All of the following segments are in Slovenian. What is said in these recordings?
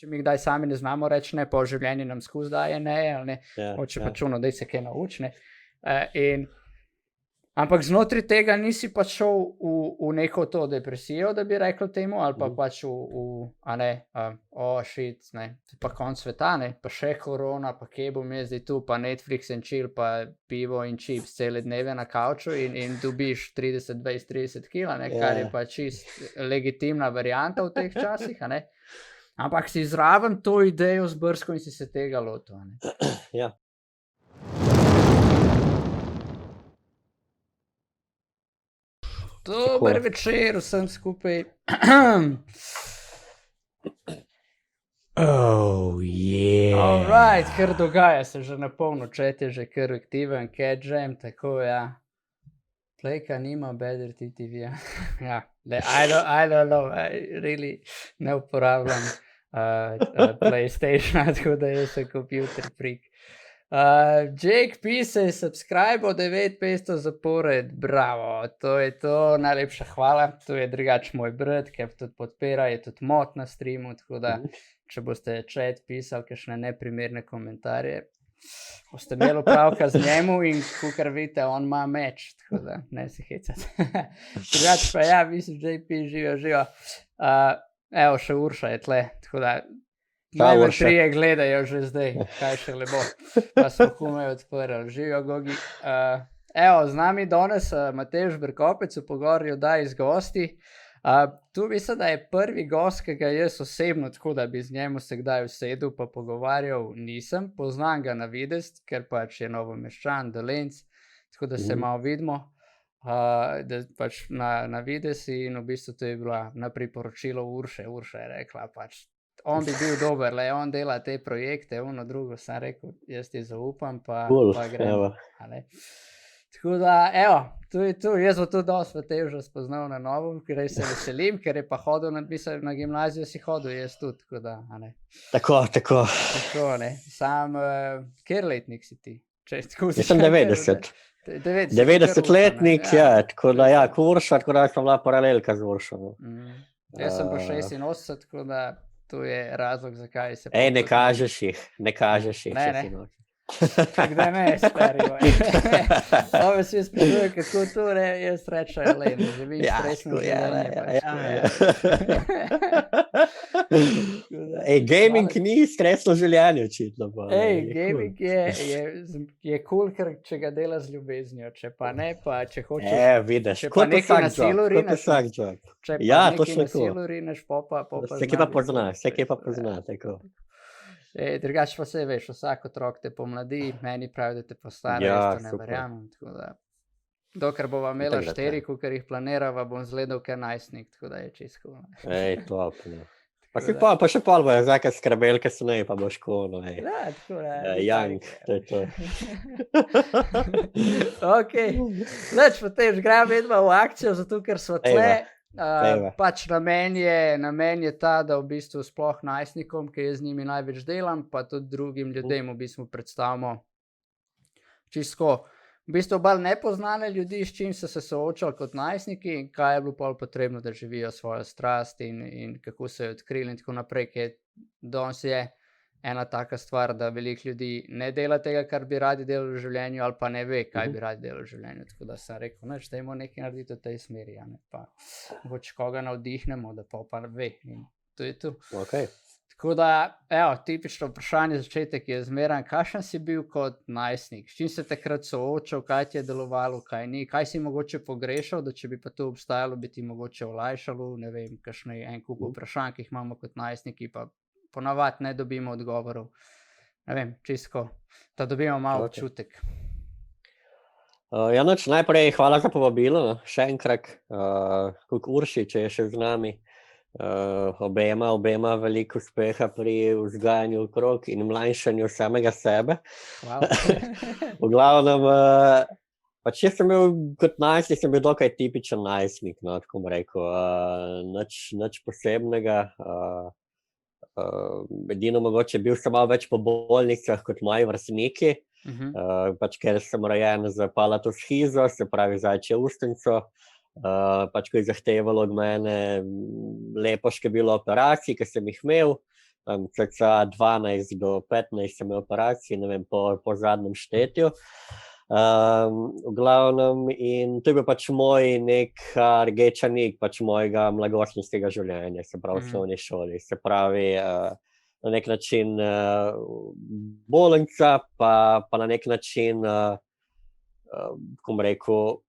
če mi kdaj sami ne znamo reči ne, pa v življenju nam skozi daje ne, ali ne, hoče pač ono, daj se kaj nauči, ne. Ampak znotraj tega nisi pač šel v neko to depresijo, da bi rekel temu, ali pa pač shit, ne, pa konc sveta, ne, pa še korona, pa kje bom jaz zdaj tu, pa Netflix and chill, pa pivo in chips cele dneve na kavču in dobiš 30, 20, 30 kila, ne, kar je pa čist legitimna varianta v teh časih, a ne. Ampak si zraven to idejo zbrskal in si se tega lotil, a ne. Ja. Dober večer vsem skupaj. Oh, yeah. Alright, kar dogaja se že na polno, chat je že kar aktiven, Cat Jam, tako ja. Playka nima Better TTV, ja. I don't know, I really ne uporabljam PlayStationa, tako da jaz sem computer freak. Jake P se je subscribal 9-500 zapored, bravo, to je to, najlepša hvala, to je drugač moj brat, ki tudi podpira, je tudi mod na streamu, tako da, če boste chat pisali kakšne neprimerne komentarje, boste imeli opravka z njemu in kakor vidite, on ima meč, tako da ne se hecati. Drugač pa ja, mislim, JP živijo. Evo, še Urša je tle, tako da najbolj trije gledajo že zdaj, kaj še lepo, pa smo hume odprli, živijo Gogi. Evo, z nami danes Matevž Berkopec v Pogorju daj z gosti. Tu mislim, da je prvi gost, ki ga jaz osebno, tako da bi z njemu se kdaj usedel pa pogovarjal, nisem. Poznam ga na videz, ker pač je Novomeščan, Dolenc, tako da se malo vidimo, da pač na videz in v bistvu to je bila na priporočilo Urše. Urša je rekla pač, on bi bil dober, le on dela te projekte, ono drugo, sem rekel, jaz ti zaupam, pa gremo. Tako da, evo, tu je tu, jaz bo tudi dosti Matevža spoznal na novo, ker se veselim, ker je pa hodil na gimnazijo si hodil, jaz tudi, tako da, a ne. Tako. Tako, ne, sam, kjer letnik si ti? Jaz sem 90. 90-letnik, ja, tako da, ja, Urša, tako da sem bila paralelka z Uršo. Jaz sem pa 86, tako da tu je razlog, zakaj se... Ej, ne kažeš jih. Ne. Kdaj ne, stari moj. Ove si sprašuje, kako to jaz rečem, le, ne živim stresno življenje. Ej, gaming ni stresno življenje, očitno. Ej, gaming je cool, ker če ga dela z ljubeznijo, če pa ne, pa če hočeš... vidiš, kot vsak job. Če pa Ja, nekaj na silu rineš, popa Vse ki pa pozna, tako. Drugače pa se veš, vsak otrok te pomladi, meni pravi, da te postara, jaz to ne verjamem, tako da... Dokler bova imela 4, kakor jih planirava, bom zgledal kar najstnik, tako da je čisto. Ej, top, ne. Pa še pol bojo, zdaj, kad skrbelke so ne, pa boš kono, ej. Ja, tako da. Young, to je to. Ok, leč, Matevž, gremo vedno v akcijo, zato ker smo tle. Pač namen je ta, da v bistvu sploh najstnikom, ki jaz z njimi največ delam, pa tudi drugim ljudem v bistvu predstavimo čisto v bistvu bolj nepoznane ljudi, s čim so se soočali kot najstniki in kaj je bilo pol potrebno, da živijo svojo strast in kako so jo odkrili in tako naprej, ker danes je ena taka stvar, da veliko ljudi ne dela tega, kar bi radi delali v življenju, ali pa ne ve, kaj bi radi delali v življenju. Tako da sem rekel, neč, dajmo nekaj narediti v tej smeri, ja, ne, pa mogoče koga navdihnemo, da pa ve. In to je to. Okay. Tako da, evo, tipično vprašanje začetek je zmeran, kakšen si bil kot najstnik? S čim se takrat soočal, kaj ti je delovalo, kaj ni? Kaj si mogoče pogrešal, da če bi pa to obstajalo, bi ti mogoče olajšalo, ne vem, kakšne en kup vprašanj, ki jih imamo kot najstniki, pa ponavadi ne dobimo odgovorov. Ne vem, čisto, da dobimo malo občutek. Ja, noč, najprej hvala za povabilo, še enkrat, kuk Urši, če je še z nami. Obema veliko uspeha pri vzgajanju otrok in mlajšanju samega sebe. Hvala. V glavnem, pač jaz sem bil kot najstnik, sem bil dokaj tipičen najstnik, no, tako bom rekel, nič posebnega. Edino mogoče bil sem malo več po bolnicah kot moji vrstniki, pač ker sem rojen z palatoshizo, se pravi zajčje ustnico, pač ko je zahtevalo od mene lepo število operacij, ki sem jih imel, cca 12 do 15 sem imel operacij, ne vem, po zadnjem štetju. V glavnem, in to je bil pač moj neka rdeča nit pač mojega mladoletniškega življenja, se pravi v osnovni šoli. Se pravi, na nek način bolnica, pa na nek način, kako bom rekel,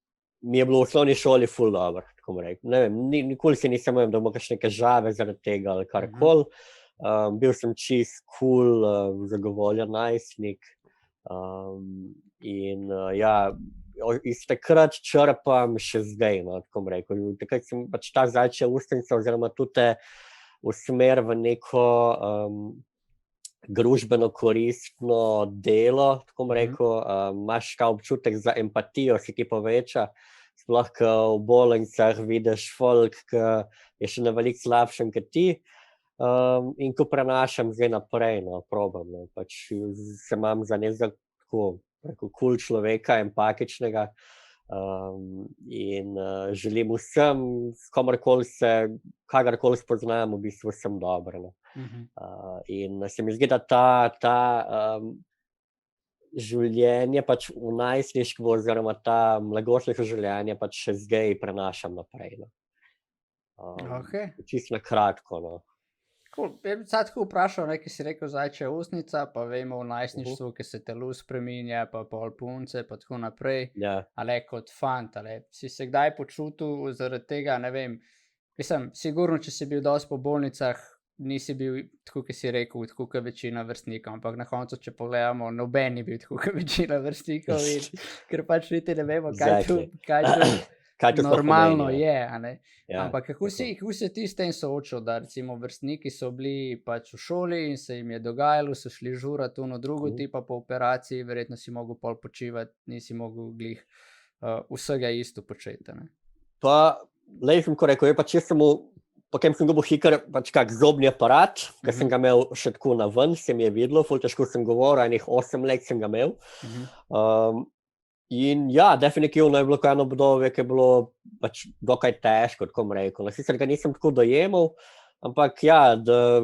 mi je bilo v osnovni šoli ful dobro, tako bom rekel. Ne vem, nikoli si nisem imel, da imam kakšne težave zaradi tega ali karkoli. Bil sem čist cool, zagovoljen najstnik. In ja, iz takrat črpam še zdaj, no, tako bom rekel. Takrat sem pač ta zajčja ustnica oziroma tudi usmer v neko družbeno koristno delo, tako bom rekel. Imaš kao občutek za empatijo, se ti poveča, sploh ko v bolnicah vidiš folk, ki je še na veliko slabšem kot ti. In ko prenašam zdaj naprej, no, probam, no, pač se imam za nekaj tako, rekel, cool človeka, empatičnega, in želim vsem, s komorkoli se, kagarkoli spoznam, v bistvu vsem dobro, no. In se mi zdi, da ta življenje pač v najstništvu oziroma ta mladoletniško življenje pač še zdaj prenašam naprej, no. Čisto na kratko, no. Cool. Ja bi sad tako vprašal, ki si rekel zajčja ustnica, pa vemo v najstništvu, ki se telo spreminja, pa pol punce, pa tako naprej. Ale kot fant, ale si se kdaj počutil zaradi tega, ne vem, mislim, sigurno, če si bil dosti po bolnicah, nisi bil tako, ki si rekel, tako kot večina vrstnikov, ampak na koncu, če pogledamo, noben ni bil tako kot večina vrstnikov, ker pač niti ne vemo, kaj tu normalno je, a ne. Ampak kako si ti s tem soočil, da recimo vrstniki so bili pač v šoli in se jim je dogajalo, so šli žurat ono drugo, ti pa po operaciji, verjetno si mogel pol počivati, nisi mogel glih vsega isto početi, ne. Pa, lej sem ko rekel, pač jaz sem potem sem dobil hiter pač kak zobni aparat, ker sem ga imel še tako na ven, se mi je videlo, ful težko sem govoril, enih 8 let sem ga imel. In ja, definitivno je bilo eno obdobje, ki je bilo pač dokaj težko, tako bom rekel. Sicer ga nisem tako dojemal, ampak ja, da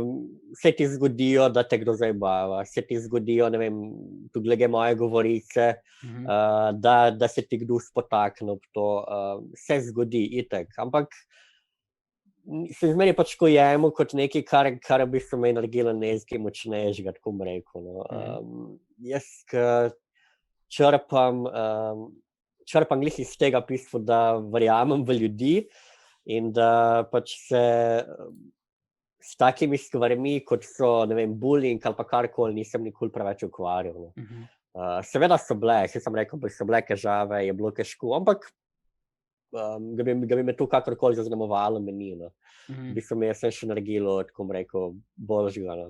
se ti zgodijo, da te kdo zajebava, se ti zgodijo, ne vem, tudi glede moje govorice, da se ti kdo spotakne ob to, se zgodi, itak, ampak se zmeri pač ko jemo kot nekaj, kar v bistvu me je naredilo nekaj močnejšega, tako bom rekel, no. Jaz črpam glih iz tega v bistvu, da verjamem v ljudi in da pač se s takimi stvarmi, kot so, ne vem, bullying ali pa karkoli, nisem nikoli preveč ukvarjal, no. Seveda so bile, saj sem rekel, da so bile težave, je bilo težko, ampak da bi me to kakorkoli zaznamovalo, me ni, no. V bistvu mi je vse še naredilo, tako bom rekel, boljšega, no.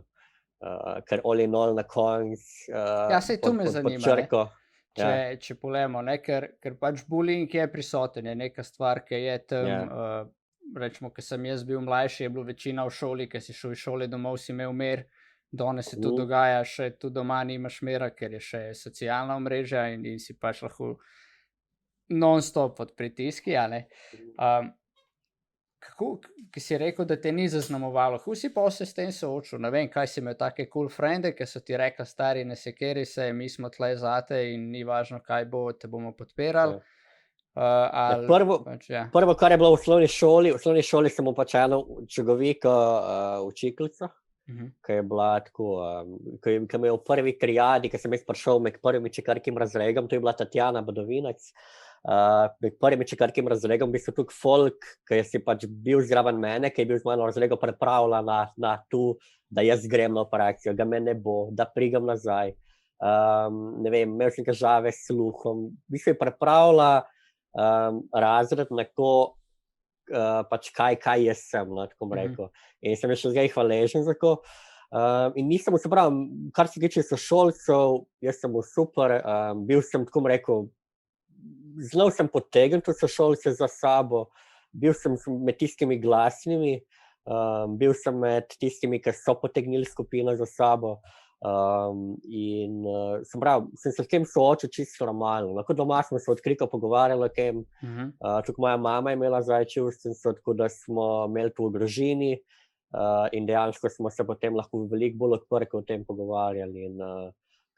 Ker all in all na konc, Ja, saj to me zanima, črko. Če pogledamo, ne, ker pač bullying je prisoten, je neka stvar, ki je tam, recimo, ko sem jaz bil mlajši, je bilo večina v šoli, ko si šel iz šole domov, si imel mir, danes se to dogaja, še tu doma nimaš mira, ker je še socialna omrežja in si pač lahko non-stop pod pritiski, a ne. Kako, ki si rekel, da te ni zaznamovalo, kako si pa se s tem soočil, ne vem, kaj si imel take cool frende, ki so ti rekli, stari, ne sekeri se, mi smo tle zate in ni važno, kaj bo, te bomo podpirali. Prvo, kar je bilo v osnovni šoli sem pač eno čugovito učiteljico, ki je bila tako, ki je imel v prvi triadi, ki sem jaz prišel med prvimi četrtim razredom, to je bila Tatjana Badovinac. Med prvim četrtim razredom bi se tudi folk, ki je si pač bil zraven mene, ki je bil z mano razredu pripravljen na to, da jaz grem na operacijo, da me ne bo, da pridem nazaj. Ne vem, imel sem težave s sluhom, bi se pripravila razred na to, pač kaj jaz sem, no, tako bom rekel. In sem še zdaj hvaležen za to. In nisem, se pravi, kar se tiče sošolcev, jaz sem bil super, bil sem, tako bom rekel, znal sem potegniti sošolce za sabo, bil sem med tistimi glasnimi, bil sem med tistimi, ki so potegnili skupino za sabo, in sem se s tem soočil čisto normalno. Lahko doma smo se odkrito pogovarjali o tem, tudi moja mama je imela zajčjo ustnico, tako da smo imeli to v družini, in dejansko smo se potem lahko veliko bolj odprto o tem pogovarjali in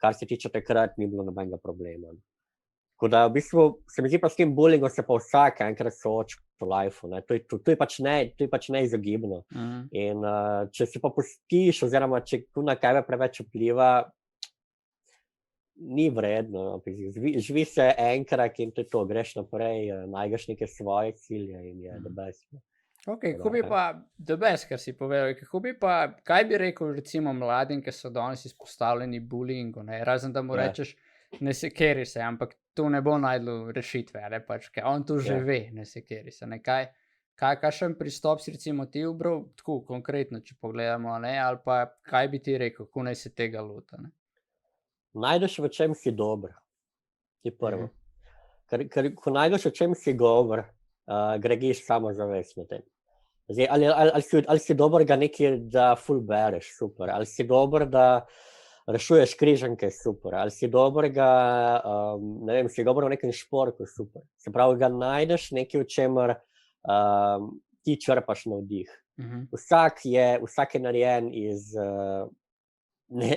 kar se tiče takrat, ni bilo nobenega problema. Tako da v bistvu se mi zdi pa s tem bullyingom se pa vsak enkrat sooča v lifeu, ne. To je pač neizogibno. In če si pa pustiš oziroma če tu na tebe preveč vpliva, ni vredno, živi se enkrat in to je to, greš naprej, najdeš neke svoje cilje in je the best. Ok, kako bi pa, the best, kar si povedal, kaj bi rekel recimo mladim, ki so danes izpostavljeni bullyingu, ne, razen da mu rečeš, ne sekeri se, ampak tu ne bo najdel rešitve, ali pač, ker on tu že ve, ne sekeri se, ne, kakšen pristop si recimo ti ubral, tako konkretno, če pogledamo, ne, ali pa kaj bi ti rekel, kako naj se tega lota, ne? Najdeš v čem si dober, je prvo. Ker ko najdeš v čem si dober, gradiš samozavest na tem. Zdaj, ali si dober ga nekaj, da ful bereš, super, ali si dober, da rešuješ križanke, super, ali si dober ga, ne vem, si dober v nekem športu, super. Se pravi, ga najdeš nekaj, v čemer ti črpaš navdih. Vsak je narejen iz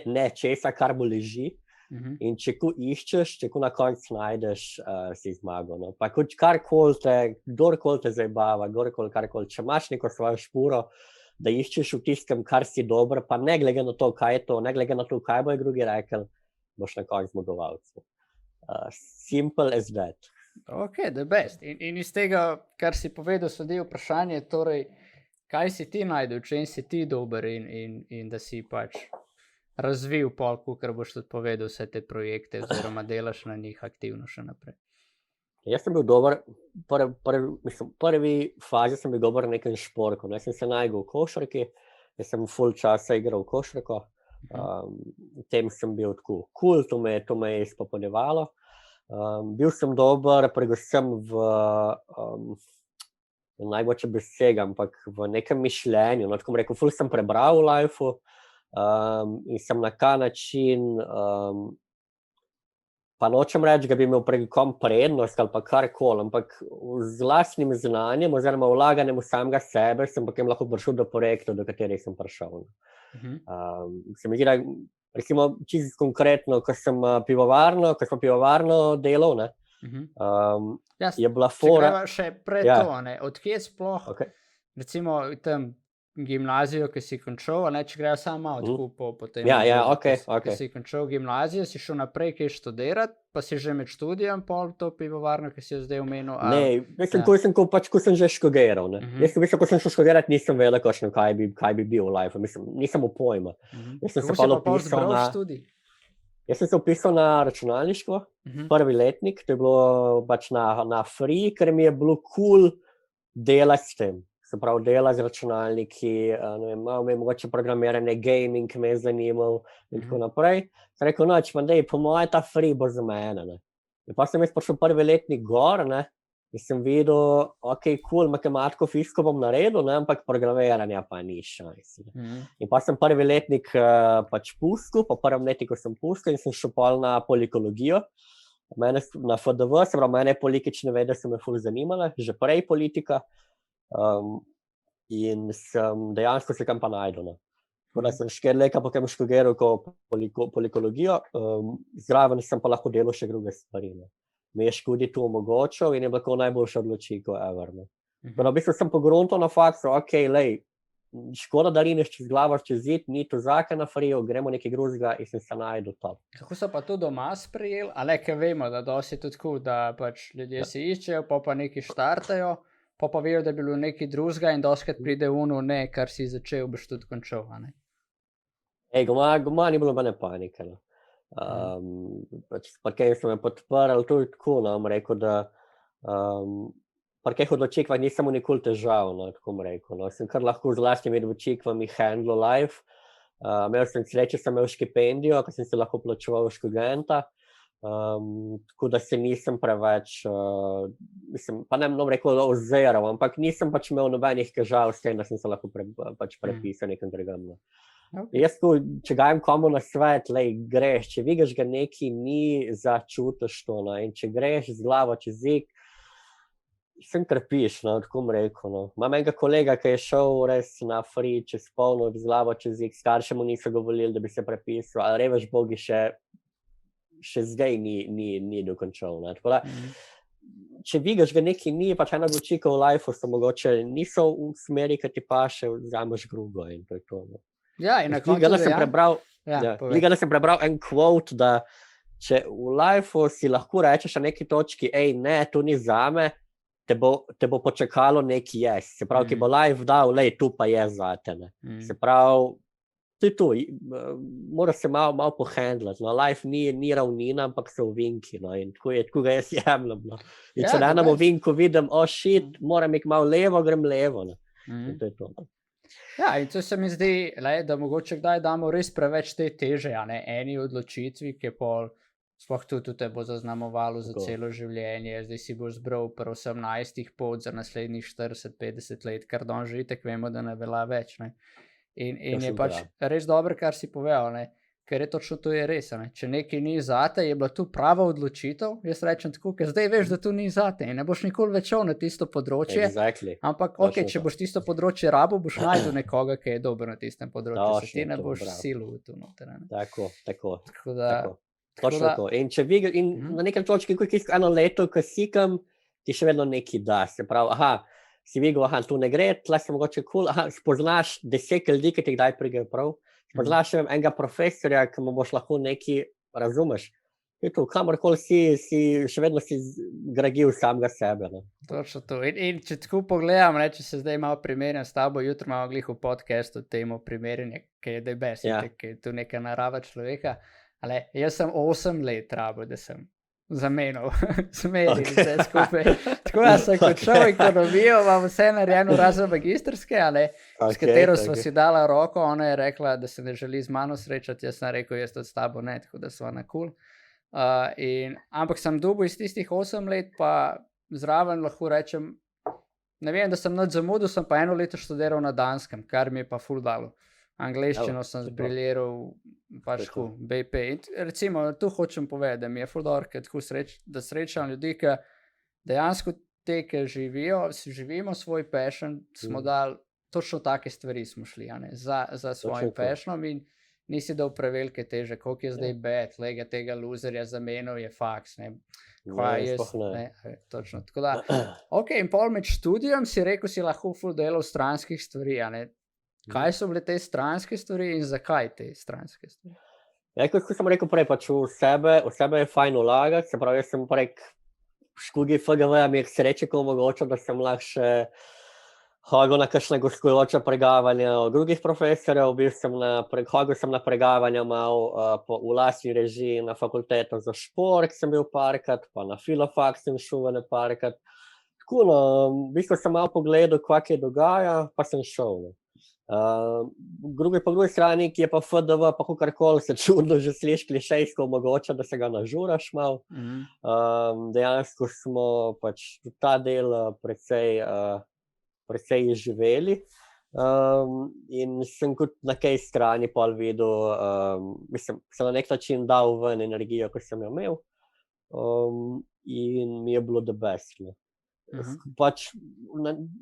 nečesa, kar mu leži, in če ko iščeš, če ko na koncu najdeš, si zmagal, no. Pa kdorkoli te zabava, karkoli, če imaš neko svojo špuro, da iščeš v tistem, kar si dober, pa ne glede na to, kaj je to, ne glede na to, kaj bojo drugi rekli, boš na koncu zmagovalec. Simple as that. Ok, the best. In iz tega, kar si povedal, sledi vprašanje, torej, kaj si ti najdel, v čem si ti dober in da si pač razvil pol, kakor boš tudi povedal vse te projekte oziroma delaš na njih aktivno še naprej. Jaz sem bil dober, prvi fazi sem bil dober v nekem športu, ne, sem se najdel v košarki, jaz sem ful časa igral v košarko, tem sem bil tako cool, to me je izpopolnjevalo. Bil sem dober predvsem v najboljše besede, ampak v nekem mišljenju, no, tako bom rekel, ful sem prebral v lifeu, in sem na ta način, pa nočem reči, da bi imel pred kom prednost ali pa karkoli, ampak z lastnim znanjem oziroma vlaganjem v samega sebe sem potem lahko prišel do projektov, do katerih sem prišel. Se mi zdi, da recimo čisto konkretno, ko smo pivovarno delal, ne, je bila fora. Če greva še pred to, ne, odkje sploh, recimo tam gimnazijo, ki si končal, ne, če greva samo malo po tem, ki si končal gimnazijo, si šel naprej kaj študirati, pa si že med študijem pol to pivovarno, ki si jo zdaj omenil? Ne, ko sem že študiral, ne. Jaz ko sem šel študirati, nisem vedel, kaj bi bil v lifeu, nisem imel pojma. Kako si pa pol zbral študij? Jaz sem se vpisal na računalništvo, prvi letnik, to je bilo pač na free, ker mi je bilo cool delati s tem. Se pravi, dela z računalniki, ne vem, malo me je mogoče programiranje, gaming me je zanimal in tako naprej. Sem rekel, noč, pa dej, po moje ta free bo za mene, ne. In pa sem jaz prišel prvi letnik gor, ne, in sem videl, ok, cool, matematiko, fiziko bom naredil, ne, ampak programiranja pa ni šans. In pa sem prvi letnik pač pustil, po prvem letniku sem pustil in sem šel pol na politikologijo. Mene na FDV, se pravi, mene politične vede so me ful zanimale, že prej politika. In sem dejansko se kam pa najdel. Tako da sem 4 leta potem študiral politikologijo, zraven sem pa lahko delal še druge stvari. Mi je študij to omogočil in je bila to najboljša odločitev ever. Tako da v bistvu sem pogruntal na faktu, ok, lej, škoda, da rineš čez glavo čez zid, ni to zake na friju, gremo nekaj drugega in sem se najdel top. Kako so pa to doma sprejeli? A ne, ker vemo, da dosti tudi tako, da pač ljudje se iščejo, pa nekaj štartajo, pa vejo, da je bilo nekaj drugega in dostikrat pride ono, ne, kar si začel, boš tudi končal, a ne? Doma ni bilo mene panike, no. Parkej so me podprli, to je tako, no, bom rekel, da parkej odločitvah nisem nikoli težav, no, tako bom rekel, no. Sem kar lahko z lastnimi odločitvami handle life. Imel sem srečo, sem imel štipendijo, ko sem se lahko plačeval študenta. Tako da se nisem preveč, pa ne bom rekel oziral, ampak nisem pač imel nobenih težav s tem, da sem se lahko pač prepisal nekam drugam. Jaz tu, če dajem komu na svet, lej, greš, če vidiš, ga nekaj ni, začutiš to, no, in če greš z glavo čez zid, sem krepiš, no, tako bom rekel. No. Imam enega kolega, ki je šel res na free, čez polno vzglavo, čez X, starši mu niso govorili, da bi se prepisal, ali revež bogi še zdaj ni dokončal. Ne. Tako da, če vidiš, da nekaj ni, pač ena odločitev v lifeu so mogoče niso v smeri, ki ti paše, vzameš drugo in to je to. No. Ja, in na koncu Liga, da sem prebral en quote, da če v lifeu si lahko rečeš na neki točki, ne, to ni zame, te bo počakalo neki yes. Se pravi, ki bo life dal, tu pa je zate. Se pravi, to je to, mora se malo pohandlati. No. Life ni ravnina, ampak so ovinki. No. In tako ga jaz jemljem. No. In če na enem ovinku vidim, shit, moram iti malo levo, grem levo. No. In to je to. No. Ja, in to se mi zdi, da mogoče kdaj damo res preveč te teže, eni odločitvi, ki je pol, sploh tudi te bo zaznamovalo za celo življenje, zdaj si boš zbral pri 18 pot za naslednjih 40-50 let, kar danes že itak vemo, da ne velja več. Ne. In je pač res dobro, kar si povedal, ne, ker je točno to je res. Ne. Če nekaj ni zate, je bila tu prava odločitev, jaz rečem tako, ker zdaj veš, da tu ni zate in ne boš nikoli več šel na tisto področje, ampak če boš tisto področje rabo, boš najdel nekoga, ki je dober na tistem področju, se ti ne boš silil tu noter. Tako. Točno to. In če na nekem točki, ko je eno leto, ko sikam, ti še vedno nekaj da. Se pravi, si videl, tu ne gre, tle se mogoče spoznaš 10 ljudi, ki ti kdaj pridejo prav, spoznaš enega profesorja, ki mu boš lahko nekaj razumeš. Kamorkoli si še vedno si gradil samega sebe. Ne. Točno to. In če tako pogledam, če se zdaj malo primerjam s tabo, jutro imamo glih v podcastu temo primerjanja, ki je debes, ki je tu neka narava človeka. Jaz sem 8 let rabo, da sem zamenil smeri vse skupaj. Tako da sem kot šel ekonomijo, imam vse narejeno razen magistrske, s katero sva si dala roko, ona je rekla, da se ne želi z mano srečati, jaz sem rekel, jaz tudi s tabo ne, tako da sva na cool. Ampak sem dobil iz tistih 8 let, pa zraven lahko rečem, ne vem, da sem nič zamudil, sem pa 1 leto študiral na Danskem, kar mi je pa ful dalo. Angleščino sem zbriljeral, pač tako, BP. In recimo, tu hočem povedati, da mi je ful dobro, da srečam ljudi, ki dejansko te, ki živimo svoj passion, smo dali, točno take stvari smo šli, za svojim passionom in nisi dal prevelike teže, koliko je zdaj bed, lega tega loserja zamenil je faks, ne. Točno, tako da, in pol med študijem si rekel, si lahko ful delal stranskih stvari, Kaj so bile te stranske stvari in zakaj te stranske stvari? Kot sem rekel prej, pač v sebe je fajn vlagati, se pravi, jaz sem prek študij FGV-ja mi je sreče, ko omogočal, da sem lahko še hodil na kakšne gostujoča predavanja od drugih profesorjev, hodil sem na predavanja malo v lastni režiji na fakulteto za šport, sem bil parkrat, pa na filofaks sem šel parkrat. Tako, v bistvu sem malo pogledal, kaj je dogaja, pa sem šel. Po drugi strani, ki je pa FDV, pa kakorkoli se čudno že sliši klišejsko omogoča, da se ga nažuraš malo. Dejansko smo pač ta del precej izživeli in sem kot na kaj strani pol videl, mislim, sem na nek način dal ven energijo, ko sem jo imel in mi je bilo the best. Pač,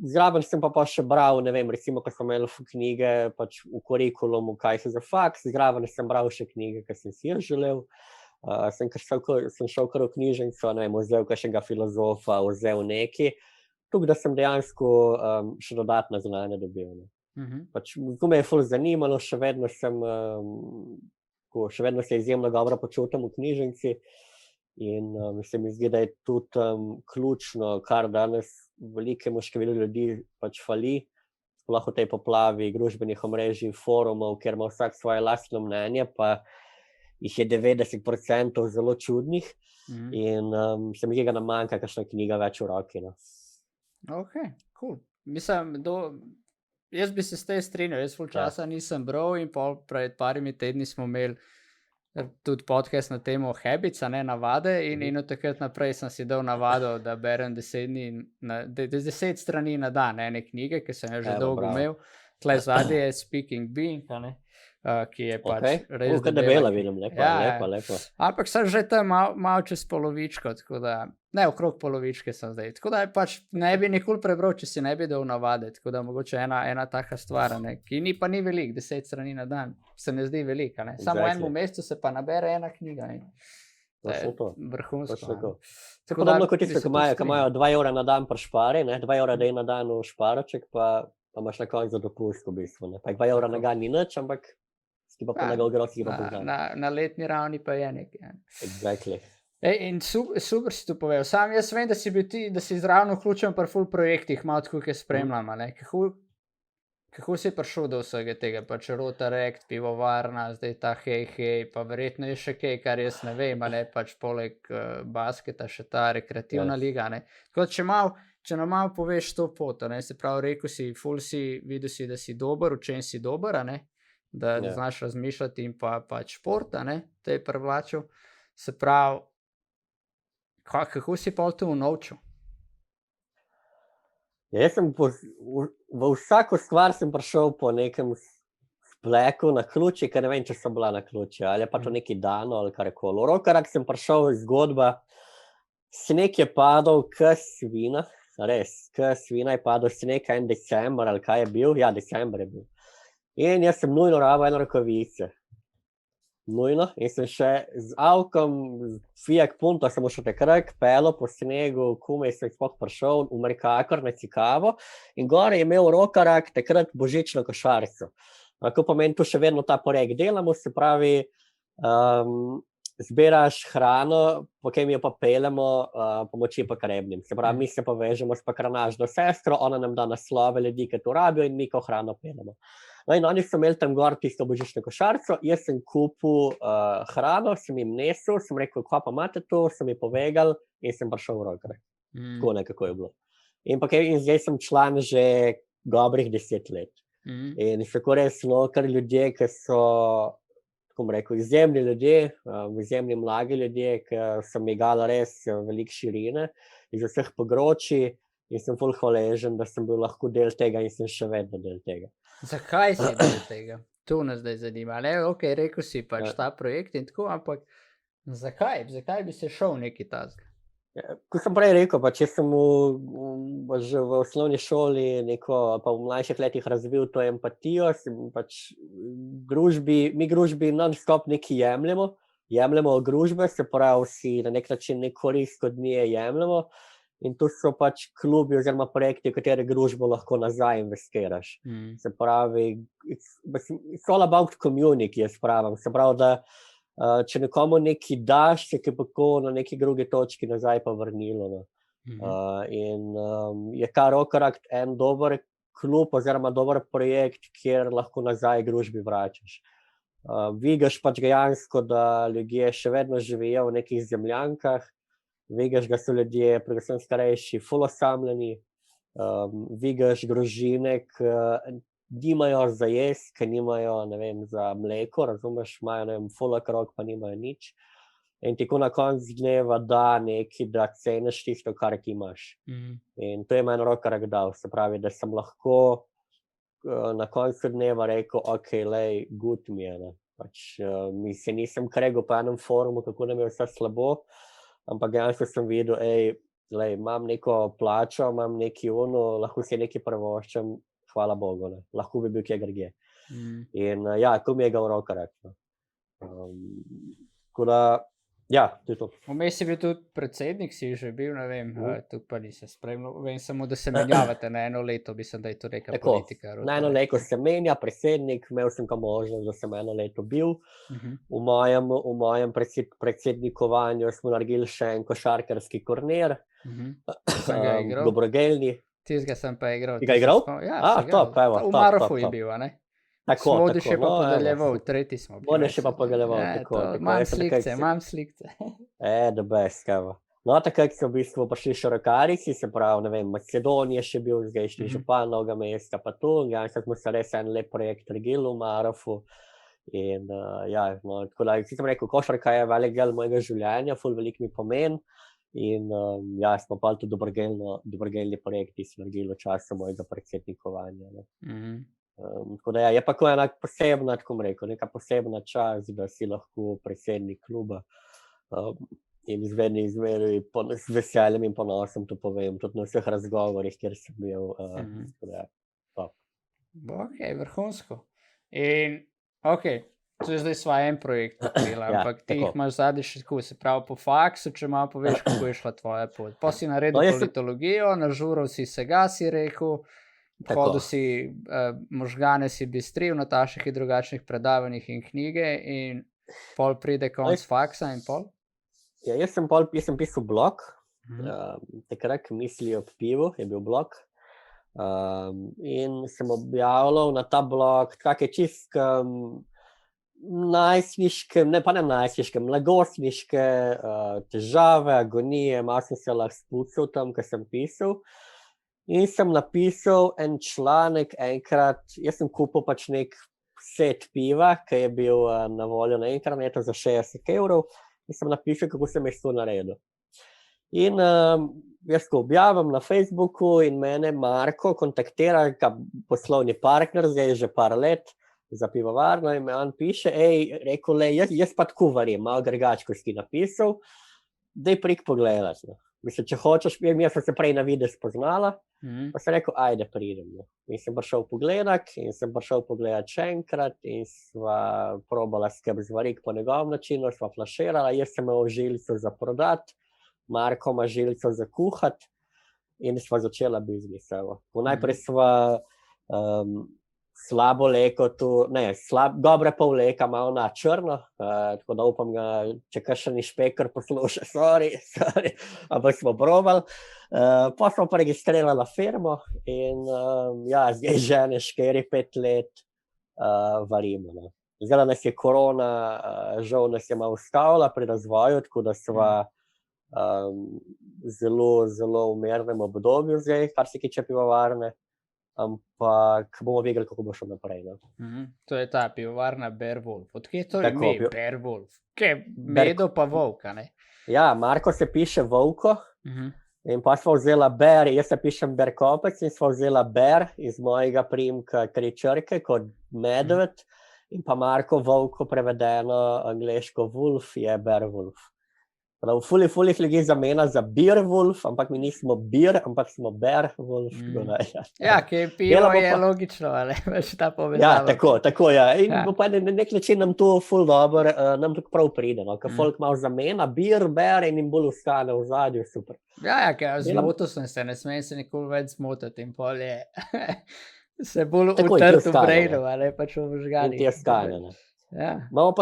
zraven sem pa še bral, ne vem, recimo, ko sem imel knjige pač v kurikulumu, kaj so za faks, zraven sem bral še knjige, ki sem si jih želel. Sem šel kar v knjižnico, ne vem, vzel kakšnega filozofa, vzel neki, tukaj da sem dejansko še dodatna znanja dobil. Pač, to me je ful zanimalo, še vedno se izjemno dobro počutim v knjižnici. In se mi zdi, da je tudi ključno, kar danes velikemu številu ljudi pač fali, sploh v tej poplavi družbenih omrežij in forumov, kjer ima vsak svoje lastno mnenje, pa jih je 90% zelo čudnih in se mi zdi, da nam manjka kakšna knjiga več v roki. Ok, cool. Mislim, jaz bi se s tem strinjal, jaz ful časa nisem bral in pred parimi tedni smo imeli tudi podcast na temo habits, navade in od takrat naprej sem si dal navado, da berem 10 strani na dan ene knjige, ki sem jo že dolgo imel. Tle zadnje je Speaking Being, ki je pač Okay. res Kaj debela vidim, lepa. Ampak sem že tam malo čez polovičko, tako da, ne, okrog polovičke sem zdaj. Tako da pač ne bi nikoli prebral, če si ne bi dal navade, tako da mogoče ena taka stvar, ne, ki pa ni velik, 10 strani na dan, se ne zdi velika, ne. Samo v enem mesecu se pa nabere ena knjiga in to je vrhunsko. Tako podobno kot tisto, ki imajo 2 evra na dan pri špari, ne, 2 evra daj na dan v šparaček, pa imaš na koncu dopust v bistvu, ne. Pa 2 evra na dan ni nič, ampak ti pa pomagal grozi, ki pa poznam. Na letni ravni pa je nekaj. Exactly. In super si to povedal. Sam jaz vem, da si bil ti, da si zraven vključen pri ful projektih, malo tako, ki spremljam, ne. Kako si prišel do vsega tega, pač Rotaract, pivovarna, zdaj ta hej, pa verjetno je še kaj, kar jaz ne vem, ne, pač poleg basketa še ta rekreativna liga, ne. Tako če nam malo poveš to pot, ne, se pravi, rekel si, videl si, da si dober, v čem si dober, ne, da znaš razmišljati in pač šport, ne, te je privlačil. Se pravi, kako si pa to unovčil? Jaz sem v vsako stvar sem prišel po nekem spleku na ključi, ker ne vem, če so bila na ključi, ali je pa to neki dano ali karkoli. V Rokarak sem prišel zgodba, sneg je padal k svina, res, k svina je padal sneg en december, ali kaj je bil, ja, december je bil. In jaz sem nujno rabil eno rokavice. Nujno. In sem še z avkom, Fiat Punto, sem še takrat pelil po snegu, komaj sem sploh prišel v Mercator na Cikavo in gore je imel Rokarak takrat božično košarico. Ko pomeni, tu še vedno ta projekt delamo, se pravi, zbiraš hrano, potem jo pa peljemo pomoči pa karebnim. Se pravi, mi se povežemo s pakranažno sestro, ona nam da naslove ljudi, ki to rabijo in mi ko hrano peljemo. No in oni so imeli tam gor tisto božično košarico, jaz sem kupil hrano, sem jim nesel, sem rekel, kva pa imate to, sem jim povedal in sem prišel v Rokarak. Tako nekako je bilo. In zdaj sem član že dobrih 10 let. In tako res, ker ljudje, ki so, tako bom rekel, izjemni ljudje, izjemni mladi ljudje, ki so mi dali res veliko širine iz vseh področij in sem ful hvaležen, da sem bil lahko del tega in sem še vedno del tega. Zakaj si del tega? To nas zdaj zanima. Ok, rekel si pač ta projekt in tako, ampak zakaj? Zakaj bi se šel neki tazg? Kot sem prej rekel, pač jaz sem že v osnovni šoli pa v mlajših letih razvil to empatijo, pač mi družbi non-stop nekaj jemljemo od družbe, se pravi si na nek način nek korist od nje jemljemo in tu so pač klubi oziroma projekti, v katere družbo lahko nazaj investiraš. Se pravi, it's all about community, jaz pravim. Se pravi, da če nekomu nekaj daš, se ti pa na neki drugi točki nazaj pa vrnilo. In je ta Rokarakt en dober klub oziroma dober projekt, kjer lahko nazaj družbi vračaš. Vidiš pač dejansko, da ljudje še vedno živijo v nekih zemljankah, vidiš, da so ljudje, predvsem starejši, ful osamljeni, vidiš družine, ki nimajo za jesti, ki nimajo, ne vem, za mleko, razumeš, imajo, ne vem, ful okrog, pa nimajo nič. In tako na koncu dneva da nekaj, da ceniš tisto, kar ti imaš. In to je meni Rokarak dal, se pravi, da sem lahko na koncu dneva rekel, ok, lej, good mi je, ne. Pač se nisem kregal po enem forumu, kako nam je vse slabo, ampak dejansko sem videl, lej, imam neko plačo, imam neki lahko si nekaj privoščim, hvala Bogu, ne. Lahko bi bil kje drugje. In ja, to mi je dal Rokarak. Tako da, ja, to je to. Vmes si bil tudi predsednik, si že bil, ne vem, tu pa nisem spremljal, vem samo, da se menjavate na eno leto, mislim, da je to neka politika. Na eno leto se menja predsednik, imel sem pa možnost, da sem eno leto bil. V mojem predsednikovanju smo naredili še en košarkarski turnir, dobrodelni. Tistega sem pa igral. Ti ga igral? Top, evo. V Marofu je bil, a ne? Tako, Smodi še pa podeljeval, tretji smo bili. Smodi še pa podeljeval, tako. Imam slikce. The best, evo. No, takrat so v bistvu prišli še Rokariki, se pravi, ne vem, Macedonija še bil, zdajšnji župan Novega mesta, pa tu, smo se res en lep projekt naredili v Marofu. In ja, no, tako da, si sem rekel, košarka je velik del mojega življenja, ful velik mi pomeni. In ja, smo pa tudi dobrodelni projekti naredili v času mojega predsednikovanja. Tako da je pa ena posebna, tako bom rekel, neka posebna čast, da si lahko predsednik kluba. In izvedni z veseljem in ponosom to povem, tudi na vseh razgovorih, kjer sem bil. Tako da, top. Ok, vrhunsko. In ok, to je zdaj sva en projekt pokrila, Ja, ampak ti jih tako. imaš zadnji še tako, se pravi po faksu, če malo poveš, kako je šla tvoja pot. Pa si naredil No, jaz sem- politologijo, nažural si sega, si rekel, Tako. hodil si, možgane si bistril na takšnih in drugačnih predavanjih in knjige in pol pride konc faksa in pol? Ja, jaz sem pisal blog, takrat Misli ob pivu je bil blog. In sem objavljal na ta blog take čist najstniške, ne najstniške, mladostniške težave, agonije, malo sem se lahko spucal tam, ko sem pisal. In sem napisal en članek enkrat, jaz sem kupil pač nek set piva, ki je bil na voljo na internetu za 60 €, in sem napisal, kako sem jaz to naredil. In jaz ko objavim na Facebooku in mene Marko kontaktira, poslovni partner, zdaj je že par let za pivovarno, in me on piše, rekel, jaz pa tako varim, malo drugače, ko si napisal, daj prik pogledat. Mislim, če hočeš, jaz sem se prej na videz spoznala, pa sem rekel, ajde pridem. In sem prišel pogledat še enkrat in sva probala skrb zvarik po njegovem načinu, sva flaširala, jaz sem imel žilico za prodat, Marko ima žilico za kuhat in sva začela biznis. Najprej sva slabo leko tu, dobre pol leka malo na črno, tako da upam, če kakšen inšpektor posluša, sorry, ampak smo probali. Pa smo pa registrirala firmo in zdaj že 4-5 let varimo. Zdaj nas je korona, žal nas je malo ustavila pri razvoju, tako da sva zelo, zelo v mirnem obdobju zdaj, kar se tiče pivovarne, ampak bomo videli, kako bo šlo naprej. To je ta pivovarna Beowulf. Odkje je to Tako, ime Beowulf? Kaj, Medo pa volk, a ne? Ja, Marko se piše Volko in pa sva vzela Ber, jaz se pišem Berkopec in sva vzela Ber iz mojega priimka 3 črke kot medved in pa Marko Volko prevedeno angleško Wolf je Beowulf. Fuli ljudi zamenja za Beerwulf, ampak mi nismo Beer, ampak smo Beowulf. Ja, ki pivo je logično, ali več ta povezava. Ja, tako, ja. In pa na nek način nam to ful dobro, nam tako prav pride, ker folk malo zamenja, Beer, Bear in jim bolj ostane v zadju, super. Ja, ker zmotil sem se, ne smem se nikoli več zmotiti in pol je se bolj utrt v brainu, ali pač v možganih. In ti ostane, ne. Ja. Imamo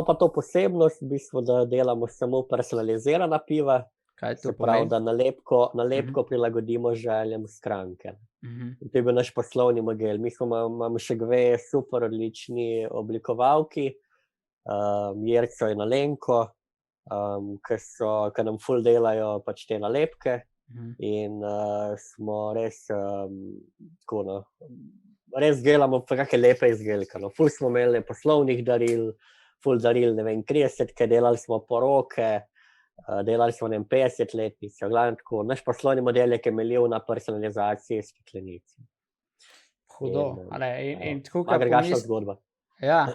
pa to posebnost, v bistvu, da delamo samo personalizirana piva, Kaj to se pravi, pomeni? da nalepko prilagodimo željam stranke. To je bil naš poslovni model. Mi imamo še dve super odlični oblikovalki, Jerco in Alenko, ki nam ful delajo pač te nalepke in smo res res delamo kakšne lepe izdelke. Ful smo imeli poslovnih daril, ful daril, 30, delali smo poroke, delali smo 50-letnice. Naš poslovni model je temeljil na personalizaciji steklenic. Hudo. In tako, agregačna zgodba. Ja,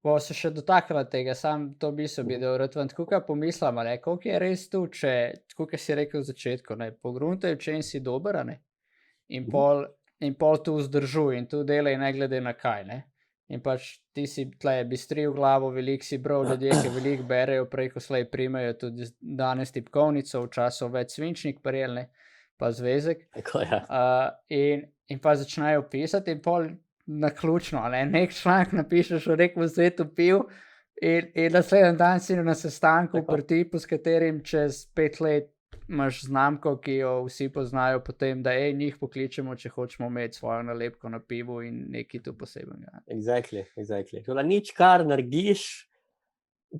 bo se še dotaknila tega, sam to bi rad vam tako pomislim, koliko je res tu, če, tako kot si rekel v začetku, pogruntaj, če si dober, in pol tu vzdržuj in tu delaj ne glede na kaj, ne. In pač ti si tle bistril glavo, veliko si bral ljudje, ki veliko berejo, preko slej primejo tudi danes tipkovnico, včasih več svinčnik prijel, ne, pa zvezek. Tako, ja. In pa začnejo pisati in pol naključno, nek članek napišeš o nekem svetu piv in naslednji dan si na sestanku pri tipu, s katerim čez 5 let imaš znamko, ki jo vsi poznajo potem, da njih pokličemo, če hočemo imeti svojo nalepko na pivu in nekaj tu posebnega. Exactly. Nič, kar narediš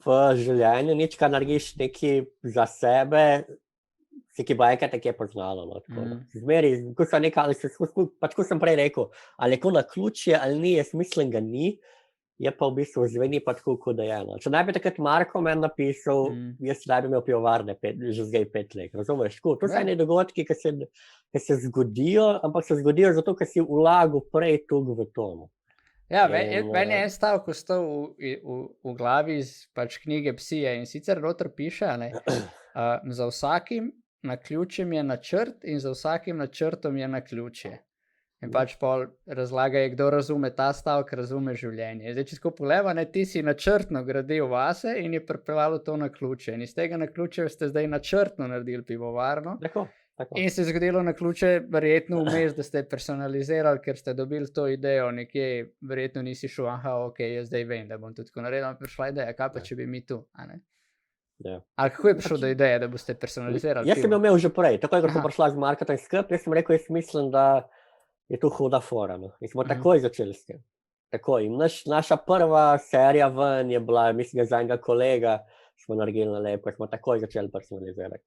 v življenju, nič, kar narediš nekaj za sebe, si ki bo enkrat nekje poznalo. Zmeri, pač ko sem prej rekel, ali je to naključje ali ni, jaz mislim, ga ni. je pa v bistvu zveni pa tako, kot da je. No. Če naj bi takrat Marko meni napisal, jaz naj bi imel pivovarne že zdaj 5 let, razumeš? Tako, to so eni dogodki, ki se zgodijo, ampak se zgodijo zato, ker si vlagal prej toliko v to. No. Ja, meni je en stavek ostal v glavi iz pač knjige Psije in sicer noter piše, za vsakim naključjem je načrt in za vsakim načrtom je naključje. In pač pol razlaga je, kdo razume ta stavek, razume življenje. Zdaj, če tako pogleda, ti si načrtno gradil vase in je pripeljalo to naključje. In iz tega naključja ste zdaj načrtno naredili pivovarno. Tako. In se je zgodilo naključje verjetno vmes, da ste personalizirali, ker ste dobili to idejo nekje, verjetno nisi šel, ok, jaz zdaj vem, da bom tudi tako naredil, ampak prišla ideja, kaj pa če bi mi tu, a ne? Ja. Ali kako je prišlo do ideje, da boste personalizirali? Jaz sem imel že prej, tako je, ko sem prišla z marketing skrb, jaz sem rekel, jaz mislim, da je to huda fora. No. In smo takoj začeli s tem. Takoj. In naša prva serija ven je bila, mislim, za enega kolega smo naredili nalepko, smo takoj začeli personalizirati.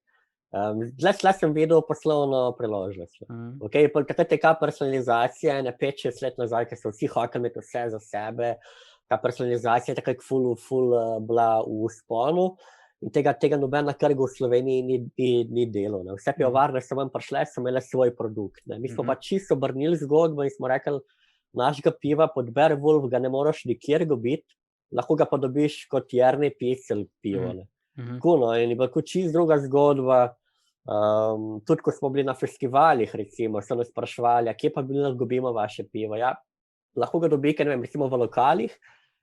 Zdaj sem videl poslovno priložnost. Okay, takrat je ta personalizacija, 5-6 let nazaj, ker so vsi hoteli imeti vse za sebe, ta personalizacija je takrat ful bila v vzponu in tega noben na trgu v Sloveniji ni delal. Ne. Vse pivovarne so vam prišle, so imele svoj produkt. Ne. Mi smo pa čisto obrnili zgodbo in smo rekli, našega piva pod Bear Wolf ga ne moraš nikjer dobiti, lahko ga pa dobiš kot Jernej Pisel pivo. Kuno, in je bila čisto druga zgodba. Tudi ko smo bili na festivalih, recimo, so nas spraševali, kje pa bi lahko dobimo vaše pivo. Ja, lahko ga dobite, ne vem, recimo v lokalih,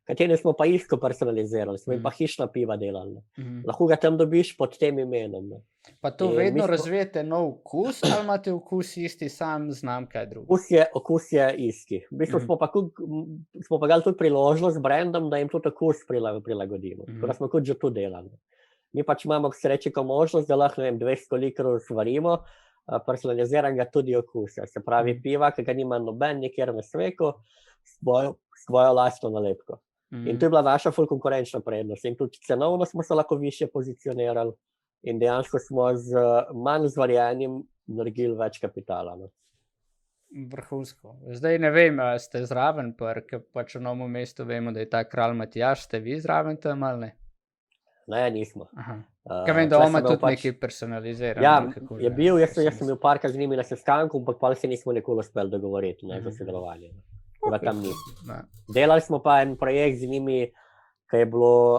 kateri smo pa isto personalizirali, smo jim pa hišna piva delali. Lahko ga tam dobiš pod tem imenom. Ne. Pa to vedno razvijete nov okus, ali imate okus isti, sam znam kaj drugo? Okus je isti. V bistvu smo pa dali tudi priložnost s brandom, da jim tudi okus prilagodimo. Tako da smo tudi že to delali. Mi pač imamo k sreči možnost, da lahko 200 litrov svarimo, personaliziranega tudi okusa. Se pravi piva, ki ga nima noben nikjer na svetu, s svojo lastno nalepko. In to je bila naša ful konkurenčna prednost. In tudi cenovno smo se lahko više pozicionirali in dejansko smo z manj zvarjenim naredili več kapitala. No. Vrhunsko. Zdaj ne vem, ste zraven, ker pač v Novem mestu vemo, da je ta kralj Matjaž, ste vi zraven tam ali ne? Ne, nismo. Kaj vem, da ima tudi nekaj personalizirano. Ja, je bil, jaz sem bil parkrat z njimi na sestanku, ampak pa se nismo nikoli uspeli dogovoriti za sodelovanje. Tam nismo. Delali smo pa en projekt z njimi, ki je bilo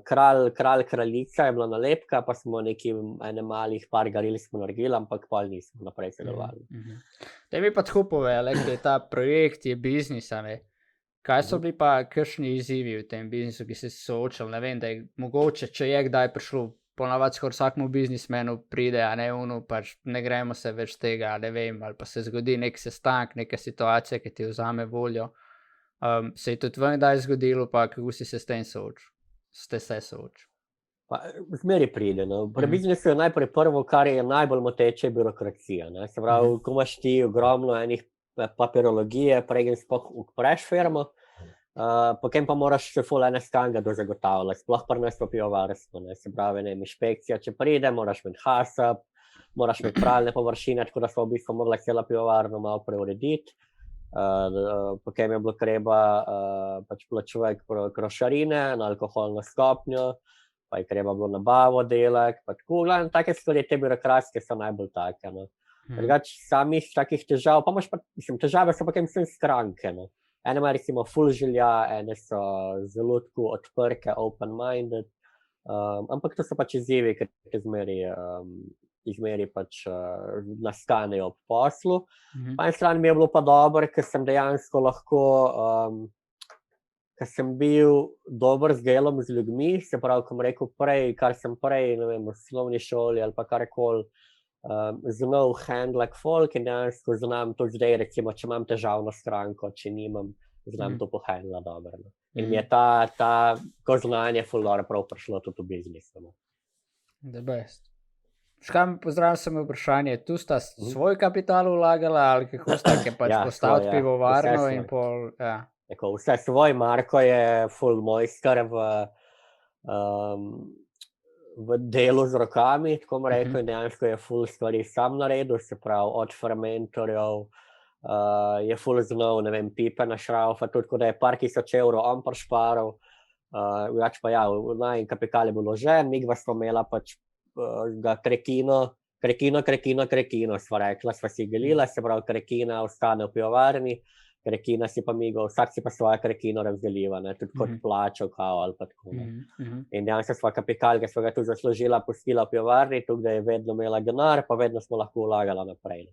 kraljica, je bila nalepka, pa smo ene malih par garil smo naredili, ampak pa nismo naprej sodelovali. Da mi pa tako povedali, da je ta projekt, je biznis, a ne? Kaj so bili pa kakšni izzivi v tem biznisu, ki se soočali? Ne vem, da je mogoče, če je kdaj prišlo, ponavadi skoraj vsakmu biznismenu pride, a ne pač ne gremo se več tega, ne vem, ali pa se zgodi nek sestanek, neka situacija, ki ti vzame voljo. Se je tudi vam kdaj zgodilo, pa kako si se s tem soočil? Ste se soočili? Zmeri pride. No. Pri biznisu je najprej prvo, kar je najbolj moteče, birokracija. Ne. Se pravi, ko imaš ti ogromno enih papirologije, preden sploh odpreš firmo, potem pa moraš še ful ene standarde zagotavljati, sploh pri nas v pivovarstvu. Se pravi, inšpekcija, če pride, moraš imeti HACCP, moraš imeti pralne površine, tako da smo v bistvu morali celo pivovarno malo preurediti. Potem je bilo treba pač plačevati trošarine na alkoholno stopnjo, pa je treba bilo nabavo delati, pa tako, glavno, take stvari, te birokratske so najbolj take, no. Drugač, samih takih težav, pa imaš pa, težave so potem vsem stranke, no. Ene ima recimo ful želja, ene so zelo tako odprte, open-minded, ampak to so pač izzivi, ki izmeri pač nastanejo ob poslu. Po eni strani mi je bilo pa dobro, ker sem dejansko lahko, ker sem bil dober z delom z ljudmi, se pravi, ko sem rekel prej, kar sem prej, ne vem, v osnovni šoli ali pa karkoli, znal handlati folk in dejansko znam to zdaj, recimo, če imam težavno stranko, če nimam, znam to pohandla dobro. No. In mi je to znanje ful dobro prav prišlo tudi v biznisu. No. The best. Škam, pozdravljam se mi vprašanje, tu sta svoj kapital vlagala ali kako sta, ki pač postaviti pivovarno in pol, ja. Tako, vse svoj, Marko je ful mojster v delu z rokami, tako bom rekel, in dejansko je ful stvari sam naredil, se pravi od fermentorjev, je ful znal, ne vem, pipe na šraufa, tudi tako da je par tisoč evrov on prišparal, drugače pa ja, najin kapital je bil vložen, midva sva imela pač ga krekino, sva rekla, sva si delila, se pravi, krekina ostane v pivovarni, krekina si pa vsak si pa svojo krekino razdeliva, ne, tudi kot plačo, kao ali pa tako, ne. In dejansko sva kapital, ki sva ga tudi zaslužila, pustila v pivovarni, tukaj da je vedno imela denar, pa vedno smo lahko vlagala naprej.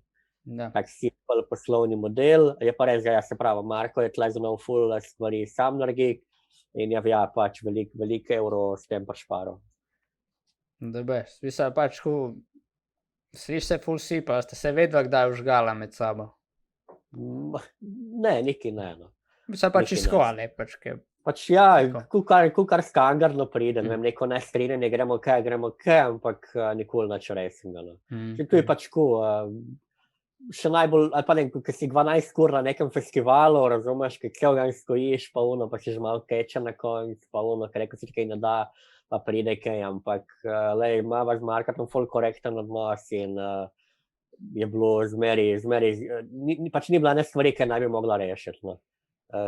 Tak simpel poslovni model, je pa res, ja, se pravi, Marko je tle znal ful stvari sam narediti in je pač veliko evrov s tem prišparal. Da best, mislim pač, ko sliš se ful sipa, ste se vedva kdaj užgala med sabo? Ne, nikaj ne, no. Mislim pač izkovali, pač kaj. Pač ja, kukar standardno pride, ne vem, neko nestrinjanje, gremo kaj, ampak nikoli nič resnega, no. Tu je pač tako, še najbolj, ali pa ne, ko si 12 ur na nekem festivalu, razumeš, ki cel dan stojiš, pa pa si že malo teče na konc, pa ker reko si kaj ne da, pa pride kaj, ampak imava z Markatom ful korekten odnos in je bilo zmeri, pač ni bila ne stvari, ki naj bi mogla rešiti, no.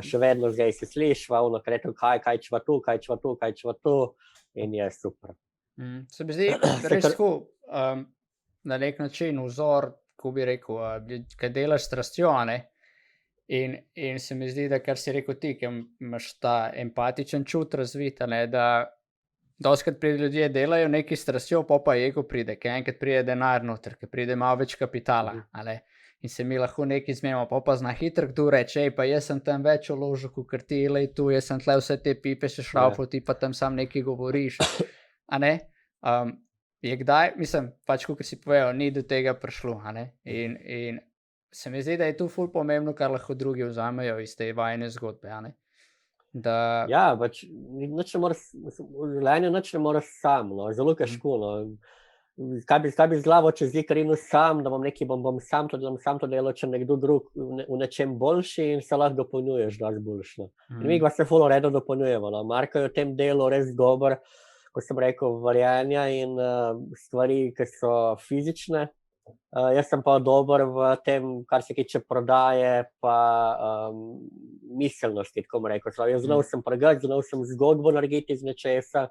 Še vedno zdaj se slišva, ker rekel, kaj čva tu, in je super. Se mi zdi res tako, na nek način vzor, ko bi rekel, kaj delaš s strastjo, a ne, in se mi zdi, da kar si rekel ti, ki imaš ta empatičen čut razvit, a ne, da dostikrat pride ljudje delajo nekaj s strastjo, pa ego pride, ker enkrat pride denar noter, ker pride malo več kapitala, a ne, in se mi lahko nekaj zmenimo, pa zna hitro kdo reče, pa jaz sem tam več vložil, kakor ti, tu, jaz sem tle vse te pipe še šraufal, ti pa tam sam nekaj govoriš, a ne, je kdaj, mislim, pač kakor si povedal, ni do tega prišlo, a ne, in se mi zdi, da je tu ful pomembno, kar lahko drugi vzamejo iz te vajine zgodbe, a ne. Ja, pač v življenju nič ne moreš sam, no, zelo težko, no. Kaj bi z glavo čez zikar inu sam, da bom sam to delal, če nekdo drug v nečem boljši in se lahko dopolnjuješ, daš boljš, no. In mi ga se ful v redu dopolnjujemo, no, Marko je v tem delu res dober, ko sem rekel, varjenja in stvari, ki so fizične, jaz sem pa dober v tem, kar se tiče prodaje pa miselnosti, tako bom rekel, jaz znal sem pregledati, znal sem zgodbo narediti iz nečesa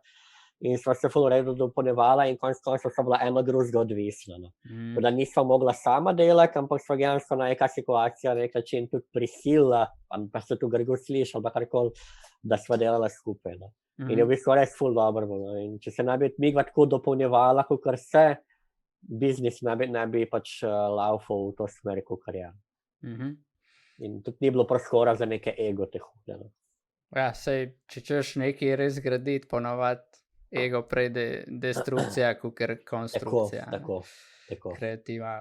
in sva se ful v redu dopolnjevala in konec koncev sva bila eno drugega odvisna, no. Da nisva mogla sama delati, ampak sva dejansko neka situacija na nek način tudi prisilila, pa se tu grdo sliši ali pa karkoli, da sva delala skupaj, no. In je v bistvu res ful dobro, no, in če se ne bi midva tako dopolnjevala, kakor se, biznis ne bi pač laufal v to smer, kakor je. In tudi ni bilo prostora za neke ego te hude, no. Ja, sej, če češ nekaj res graditi, ponavadi ego prejde destrukcija, kakor konstrukcija. Tako. Kreativa,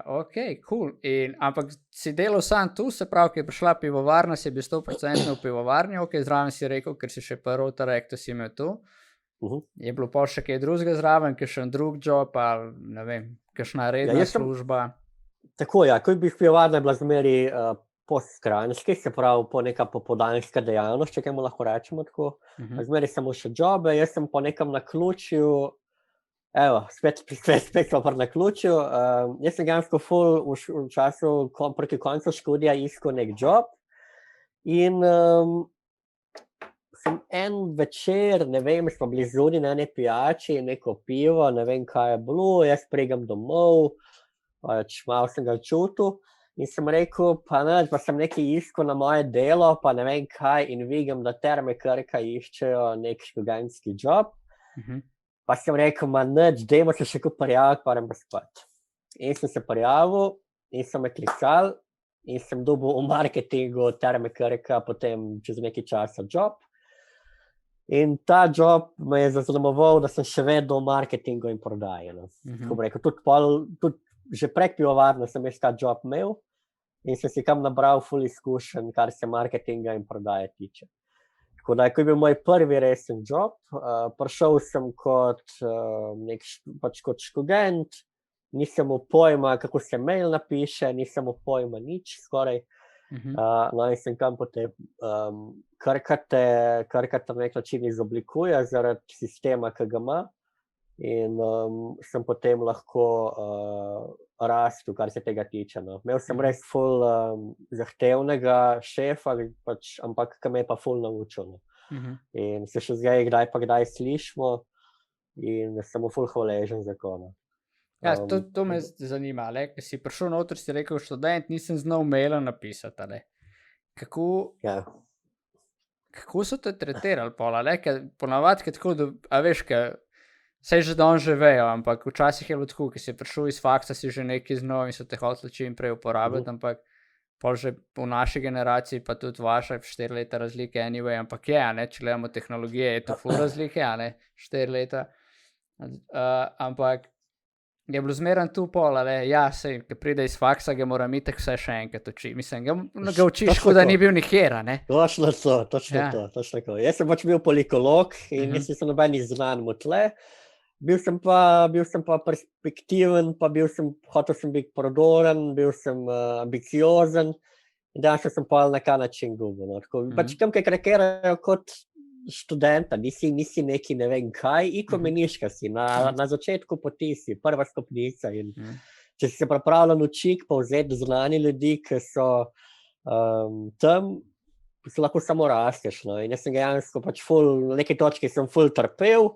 cool. Ampak si delal sam tu, se pravi, ki je prišla pivovarna, si bil 100% v pivovarni, zraven si rekel, ker si še prvo rektor si imel tu. Je bilo pa še kaj drugega zraven, kakšen drug job, ali ne vem, kakšna redna služba? Tako, ja, ko je bil pivovarna, je bila zmeri postskranjski, se pravi, po neka popoldanska dejavnost, če kaj mu lahko rečemo tako. Zmeri sem še jobe, jaz sem po nekem naključju, evo, spet smo pri naključju, jaz sem dejansko ful v času proti koncu študija iskal nek job in sem en večer, ne vem, smo bili zunaj na ene pijači, neko pivo, ne vem, kaj je bilo, jaz pregam domov, pač malo sem ga čutil in sem rekel, pa sem nekaj iskal na moje delo, pa ne vem kaj in vidim, da Terme Krka iščejo nek študentski job. Pa sem rekel, dajmo se še kako prijaviti, pa grem pa spat. In sem se prijavil, in so me klicali, in sem dobil v marketingu Terme Krka potem čez nekaj časa job. In ta job me je zaznamoval, da sem še vedno v marketingu in prodaji, no. Tako bom rekel, tudi že prek pivovarne sem jaz ta job imel in sem si tam nabral ful izkušenj, kar se marketinga in prodaje tiče. Tako da, ko je bil moj prvi resen job, prišel sem kot študent, nisem imel pojma, kako se mail napiše, nisem imel pojma nič skoraj. No in sem tam potem Krka na nek način izoblikuje zaradi sistema, ki ga ima in sem potem lahko rastu, kar se tega tiče. No. Imel sem res ful zahtevnega šefa, pač, ampak ki me je pa ful naučil. No. In se še zdaj kdaj pa kdaj slišimo in sem mu ful hvaležen za to. No. Ja, to me zanima, ker si prišel noter, si rekel, študent, nisem znal maila napisati. Ale. Kako so te tretirali pola? Ker ponavadi, a veš, saj že danes že vejo, ampak včasih je bilo tako, ki si prišel iz faksa, si že nekaj znal in so te hoteli čim prej uporabljati, ampak pol že v naši generaciji, pa tudi vaša, 4 leta razlike anyway, ampak je, ne, če gledamo tehnologije, je to ful razlike, 4 leta. Ampak je bilo zmeren tu pol, ja, sej, ki pride iz faksa, ga moram itak vse še enkrat učiti. Mislim, ga učiš, kot da ni bil nikjer, ne? Točno to. Jaz sem pač bil polikolog in nisem nobenih znanj mu tle. Bil sem pa perspektiven, pa hotel sem biti prodoren, bil sem ambiciozen in dejansko sem pa na kaj način gubil. No. Pač kam kaj krekerajo kot študenta, nisi neki ne vem kaj, meniška si, na začetku poti si, prva stopnica in če si se pripravljen učiti, povzeti znanje ljudi, ki so tam, se lahko samo rasteš. No. In jaz sem dejansko pač na neki točki sem ful trpel,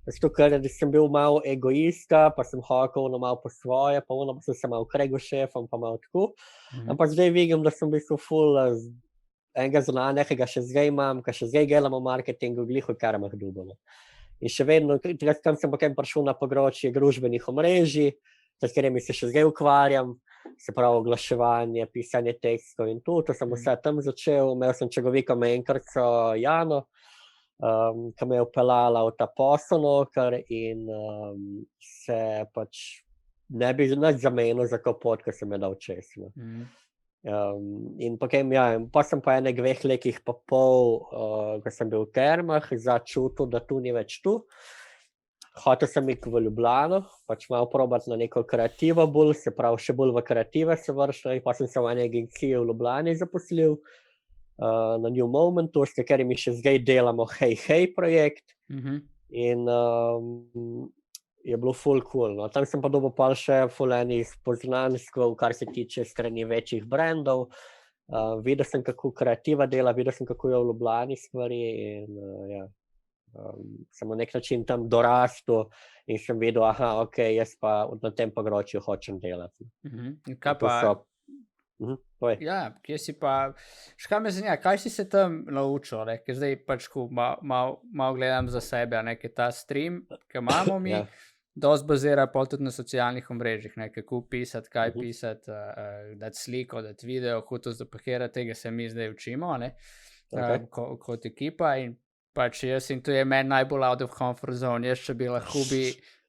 zato ker sem bil malo egoista, pa sem hokel malo po svoje, pa sem se malo kregel šefom, pa malo tako. Ampak zdaj vidim, da sem bil ful enega znanja, ki ga še zdaj imam, ki še zdaj delam v marketingu, gliho karmah dubalo. In še vedno, tam sem potem prišel na področje družbenih omrežij, s katerimi se še zdaj ukvarjam, se pravi oglaševanje, pisanje tekstov in to sem vse tam začel, imel sem čegovito mentorico Jano, ki me je vpeljala v ta posel noter in se pač ne bi nič zamenil za to pot, ki sem je dal čez. In potem, pa sem pa ene 2 letih pa pol, ko sem bil v Termah, začutil, da tu ni več tu. Hotel sem iti v Ljubljano, pač malo probati na neko kreativo bolj, se pravi še bolj v kreative se vršil, pa sem se v eni agenciji v Ljubljani zaposlil, na New Momentu, s katerimi še zdaj delamo Hej projekt in je bilo ful cool. No. Tam sem pa dobil pa še ful enih poznanstv, kar se tiče strani večjih brandov. Videl sem, kako kreativa dela, videl sem, kako je v Ljubljani stvari in sem na nek način tam dorastel in sem videl, jaz pa na tem področju hočem delati. Kaj pa? Ja, kje si pa, škaj me zanima, kaj si se tam naučil, ker zdaj pač malo gledam za sebe, ker ta stream, ki imamo mi, dosti bazira pa tudi na socialnih omrežjih, kako pisati, kaj pisati, dati sliko, dati video, kako to zapakirati, tega se mi zdaj učimo, kot ekipa in pač jaz in to je meni najbolj out of comfort zone, jaz če bi lahko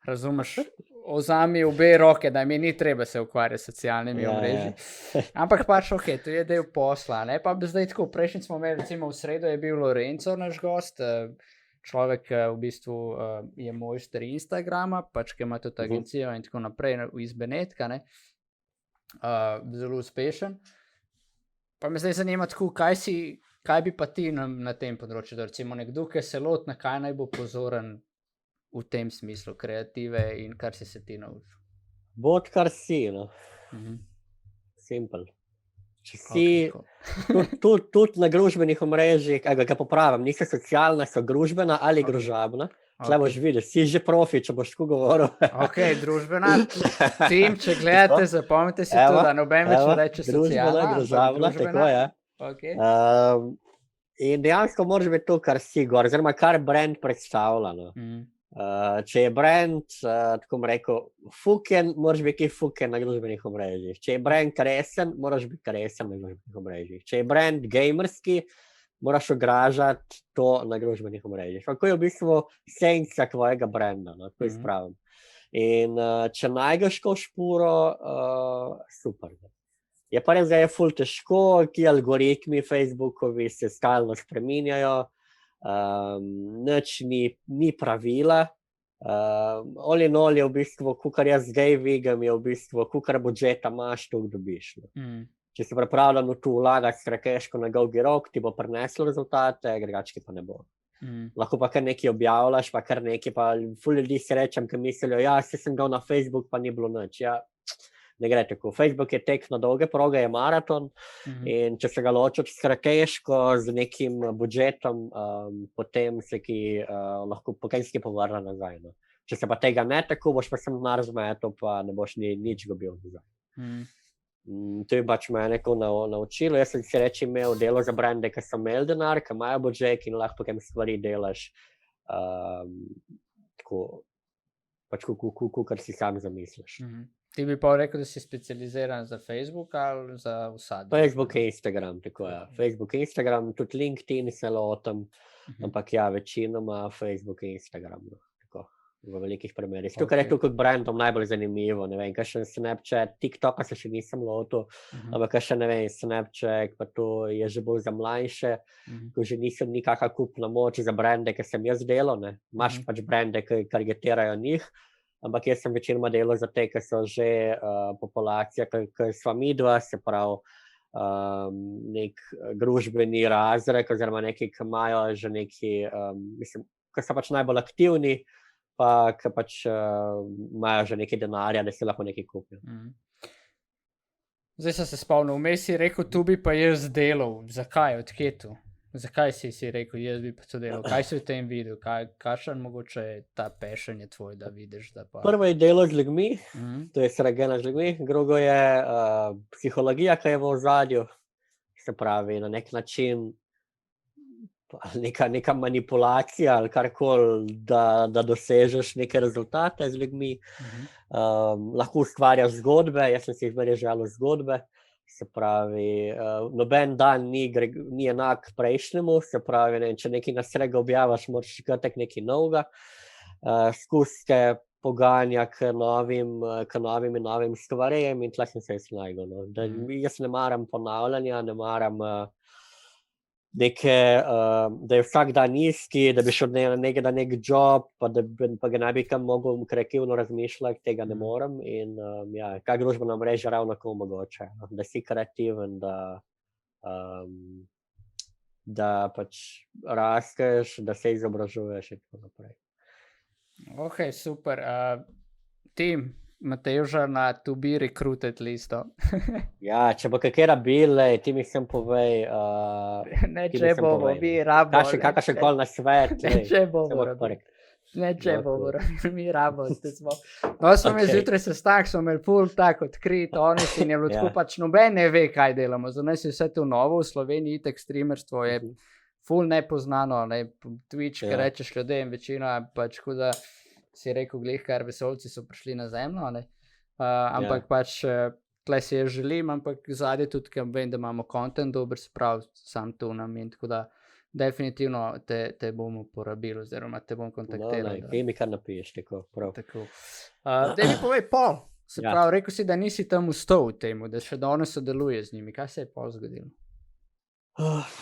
razumeš, vzami obe roke, da mi ni treba se ukvarjati s socialnimi omrežji. Ampak pač to je del posla, ne? Pa bi zdaj tako, prejšnjič smo imeli, recimo v sredo je bil Lorenzo naš gost, človek v bistvu je mojster Instagrama, pač ki ima tudi agencijo in tako naprej iz Benetka, ne? Zelo uspešen. Pa me zdaj zanima tako, kaj bi pa ti na tem področju, da recimo nekdo, ki se loti, na kaj naj bo pozoren v tem smislu, kreative in kar si se ti naučil? Bod kar si, no. Simple. Če si tudi na družbenih omrežjih, kaj popravim, nisi socialna, so družbena ali družabna. Tle boš videl, si že profi, če boš tako govoril. Družbena. Tim, če gledate, zapomnite si to, da noben več ne reče socialna. Družbena, tako je. In dejansko moraš biti to, kar si gor, oziroma kar brand predstavlja. Če je brand, tako bom rekel, fuken, moraš biti fuken na družbenih omrežjih. Če je brand resen, moraš biti resen na družbenih omrežjih. Če je brand gamerski, moraš odražati to na družbenih omrežjih. Tako je v bistvu senca tvojega branda, tako izpravim. In če najdeš to špuro, super. Je pa res, da je ful težko, ti algoritmi Facebookovi se stalno spreminjajo, nič ni pravila. All in all je v bistvu, kukar jaz zdaj vidim, je v bistvu, kukar budžeta imaš, to dobiš. Če si pripravljen v to vlagati strateško na dolgi rok, ti bo prineslo rezultate, drugače pa ne bo. Lahko pa kar nekaj objavljaš, pa kar nekaj, pa ful ljudi se rečem, ki mislijo, se sem dal na Facebook, pa ni bilo nič. ne gre tako. Facebook je tek na dolge proge, je maraton in če se ga ločiti strateško z nekim budžetom, potem se lahko pokenski povrne nazaj. No. Če se pa tega ne tako, boš pa sem denar zmetal, pa ne boš nič dobil nazaj. To je pač me neko naučilo. Jaz sem si reči imel delo za brande, ki so imeli denar, ki imajo budžet in lahko potem stvari delaš tako, pač kar si sam zamisliš. Ti bi pa rekel, da si specializiran za Facebook ali za vsad? Facebook in Instagram, tako ja. Facebook, Instagram, tudi LinkedIn se lotam, ampak ja, večinoma Facebook in Instagram, no. Tako, v velikih primerih. Tukaj je tukaj brandom najbolj zanimivo, ne vem, kakšen Snapchat, TikToka se še nisem lotil, ampak kakšen, ne vem, Snapchat, pa to je že bolj za mlajše, ko že nisem nikakva kupna moč za brande, ki sem jaz delal, ne. Imaš pač brande, ki targetirajo njih, ampak jaz sem večinoma delal za te, ki so že populacija, ki sva midva, se pravi nek družbeni razred, oziroma neki, ki imajo že neki, mislim, ki so pač najbolj aktivni, pa ki pač imajo že nekaj denarja, da si lahko nekaj kupijo. Zdaj sem se spomnil, vmes si rekel, tu bi pa jaz delal. Zakaj? Odkje to? Zakaj si rekel, jaz bi pa to delal? Kaj si v tem videl? Kakšen mogoče je ta passion je tvoj, da vidiš, da pa... Prvo je delo z ljudmi, to je sragena z ljudmi, drugo je psihologija, ki je v ozadju, se pravi, na nek način neka manipulacija ali karkoli, da dosežeš neke rezultate z ljudmi. Lahko ustvarjaš zgodbe, jaz sem si izmeril želel zgodbe, se pravi, noben dan ni enak prejšnjemu, se pravi, ne, če nekaj na srega objaviš, moraš čakati nekaj novega, skuske poganja k novim stvarem in tle sem se snašel. No. Jaz ne maram ponavljanja, ne maram da je vsak dan isti, da bi šel na nek job, pa ga ne bi kam mogel kreativno razmišljati, tega ne morem. In ja, kak družbena mreža ravno tako omogoča, da si kreativen, da pač rasteš, da se izobražuješ in tako naprej. Ok, super. Tim, Matevža na to be recruited listo. Ja, če bo kakera bile, ti mi sem povej. Ne, če bomo, mi rabo. Kakšen kol na svet. Ne, če bomo. Ne, če bomo, mi rabo. No, smo imeli zjutraj sestanek, smo imeli ful tak odkrit, honest in je bilo tako pač noben ne ve, kaj delamo. Za nas je vse to novo, v Sloveniji itak streamerstvo je ful nepoznano, ne, Twitch, kaj rečeš ljudem, večina pač huda si rekel, glih, kar vesolci so prišli na zemljo, ne? Ampak pač tle si jaz želim, ampak zadnje tudi, ker vem, da imamo content dober, se pravi, sam tu namen, tako da definitivno te bomo porabili, oziroma te bom kontaktiral. No, mi kar napiš, tako, prav. Tako. Daj mi povej, Pol, se pravi, rekel si, da nisi tam ustal v temu, da še danes sodeluje z njimi, kaj se je Pol zgodilo?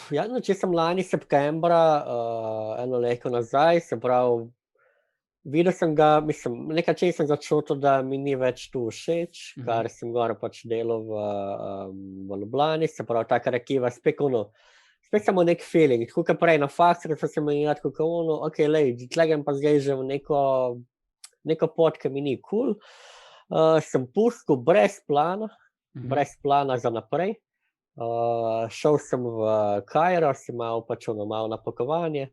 Ja, no, če sem lani septembra, eno leto nazaj, se pravi, videl sem ga, mislim, nekaj čas sem začutil, da mi ni več tu všeč, kar sem gore pač delal v Ljubljani, se pravi, taka rekiva, spet samo nek feeling, tako kot prej na faksu, da sem se menil, tako ok, lej, tlegem pa zdaj že v neko pot, ki mi ni cool, sem pustil brez plana za naprej, šel sem v Kairo, sem imel pač malo napakovanje,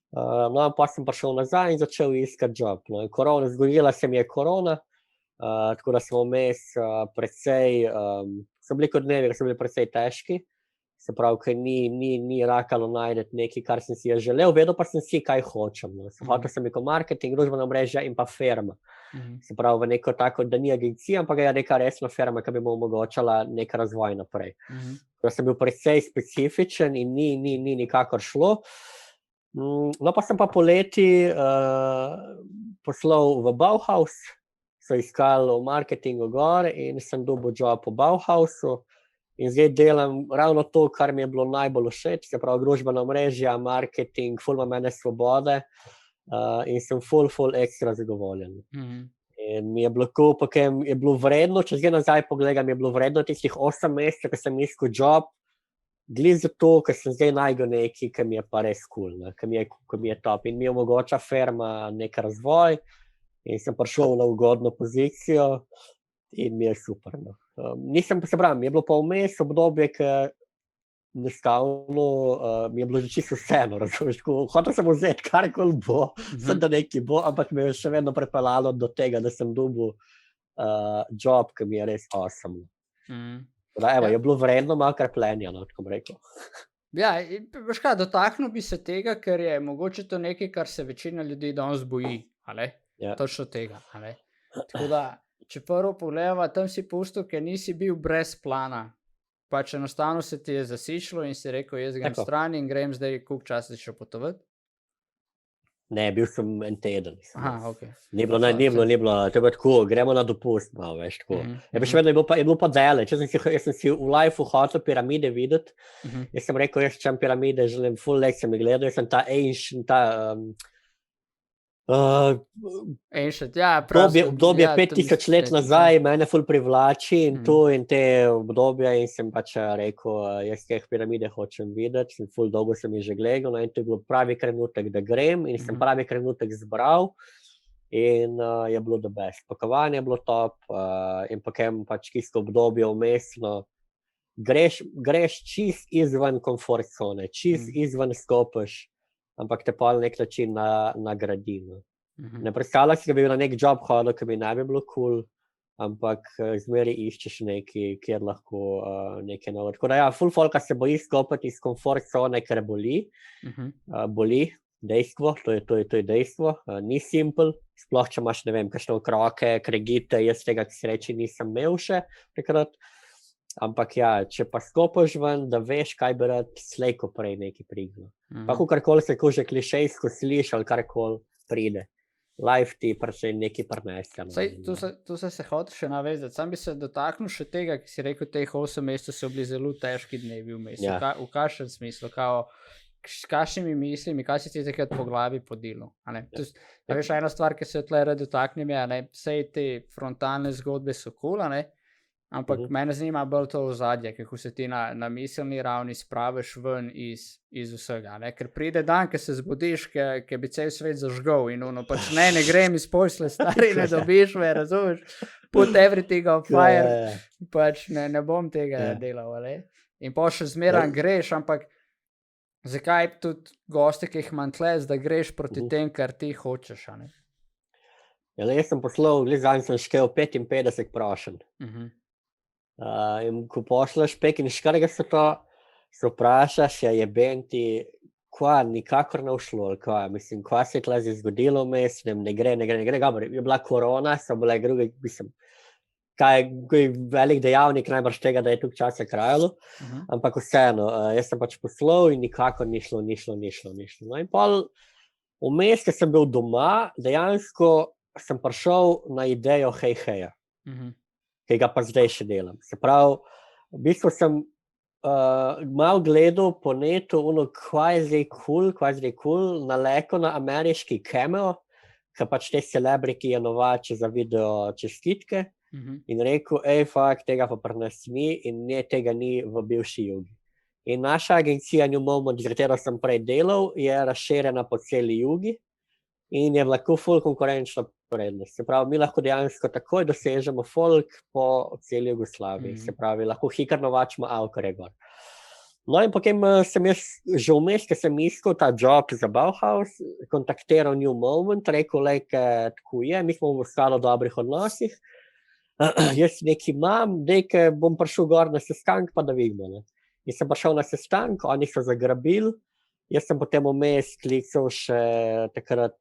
no, pa sem prišel nazaj in začel iskati job. No, zgodila se mi je korona, tako da smo vmes precej, so bili precej težki, se pravi, ker ni rakalo najti nekaj, kar sem si je želel, vedel pa sem si, kaj hočem. No. Hotel sem neko marketing, družbena mreža in pa firma. Se pravi, v neko tako, da ni agencija, ampak je neka resna firma, ki bi mu omogočala nek razvoj naprej. Da sem bil precej specifičen in ni nikakor šlo. No, pa sem pa poleti poslal v Bauhaus, so iskali v marketingu gor in sem dobil job v Bauhausu in zdaj delam ravno to, kar mi je bilo najbolj všeč, se pravi družbena mreža, marketing, ful ima mene svobode in sem ful ekstra zadovoljen. In mi je bilo potem je bilo vredno, če zdaj nazaj pogledam, je bilo vredno tistih 8 mesecev, ko sem iskal job, glih zato, ker sem zdaj najdel nekaj, ki mi je pa res cool, ki mi je top in mi omogoča firma nek razvoj in sem prišel na ugodno pozicijo in mi je super. No. Nisem, se pravim, je bilo pa vmes obdobje, ki enostavno mi je bilo že čisto vseeno, razumeš, hotel sem vzeti karkoli bo, sem da nekaj bo, ampak me je še vedno pripeljalo do tega, da sem dobil job, ki mi je res awesome. Da, evo, je bilo vredno malo krpljenja, no, tako bom rekel. Ja, veš kaj, dotaknil bi se tega, ker je mogoče to nekaj, kar se večina ljudi danes boji, ali? Ja. Točno tega, ali? Tako da, če prvo pogledava, tam si pustil, ker nisi bil brez plana. Pač enostavno se ti je zasičilo in si rekel, jaz grem Tako. stran in grem zdaj, koliko časa še potovati? Ne, bil sem en teden. Aha, ok. Ni bilo, to je bilo tako, gremo na dopust, malo, veš, tako. Je pa še vedno je bilo pa daleč, jaz sem si v lifeu hotel piramide videti, jaz sem rekel, jaz čem piramide, želim full leg sem jih gledal, jaz sem ta ancient, Ancient, ja, obdobje 5000 let nazaj mene ful privlači in to in te obdobja in sem pač rekel, jaz teh piramide hočem videti, in ful dolgo sem jih že gledal, no, in to je bil pravi trenutek, da grem in sem pravi trenutek zbral in je bilo the best. Pakovanje je bilo top in potem pač tisto obdobje vmesno, greš čist izven komfort cone, čist izven skopiš, ampak te pa na nek način nagradi. No. Ne predstavljaj si, da bi bil na nek job hodil, ki bi ne bi bilo cool, ampak zmeri iščeš nekaj, kjer lahko nekaj novo. Tako da ja, ful folka se boji skopati iz komfort cone, ker boli, dejstvo, to je dejstvo, ni simple, sploh če imaš, ne vem, kakšne okroke, kregite, jaz tega k sreči nisem imel še takrat. Ampak ja, če pa skopiš ven, da veš, kaj bi rad slejko prej nekaj priglo. Pa kakorkoli se že klišejsko sliši ali karkoli pride. Life ti še nekaj prinese. Tu se hotel še navezati. Sam bi se dotaknil še tega, ki si rekel, teh 8 mesecev so bili zelo težki dnevi vmes. Ja. V kakšnem smislu? S kakšnimi mislimi, kaj si ti takrat po glavi podilo? Veš, ena stvar, ki se tle rad dotaknem, je, vse te frontalne zgodbe so cool, ampak mene zanima bolj to ozadje, kako se ti na miselni ravni spraviš ven iz vsega. Ker pride dan, ko se zbudiš, ki bi cel svet zažgal in pač ne grem iz posle, stari ne dobiš me, razumeš? Put everything on fire, pač ne bom tega delal. In pa še zmeran greš, ampak zakaj tudi goste, ki jih imam tle, da greš proti tem, kar ti hočeš? Jaz sem poslal, zanj sem štel 55 prošenj. In ko pošleš 45, se vprašaš, je benti, kva nikakor ne ušlo, mislim, kva se je tle zgodilo vmes, ne gre, je bila korona, so bile druge, mislim, kaj velik dejavnik najbrž tega, da je tukaj časa krajalo, ampak vseeno, jaz sem pač poslal in nikakor ni šlo. No in pol vmes, ko sem bil doma, dejansko sem prišel na idejo hej-heja. Ki ga pa zdaj še delam. Se pravi, v bistvu sem malo gledal po netu, kva je zdaj cool, naleko na ameriški Cameo, ki pač te celebrity je novače za video čestitke in rekel, fakt, tega pa pri nas ni in tega ni v bivši Jugi. In naša agencija New Moment, z katero sem prej delal, je razširjena po celi Jugi in je lahko ful konkurenčna prednost. Se pravi, mi lahko dejansko takoj dosežemo folk po celi Jugoslaviji. Se pravi, lahko hitro novačimo avtorje gor. No in potem sem jaz že vmes, ko sem iskal ta job za Bauhaus, kontaktiral New Moment, rekel, tako je, mi smo v skalo dobrih odnosih, jaz nekaj imam, dej, bom prišel gor na sestank, pa da vidimo. In sem prišel na sestank, oni so zagrabili, jaz sem potem vmes klical še takrat,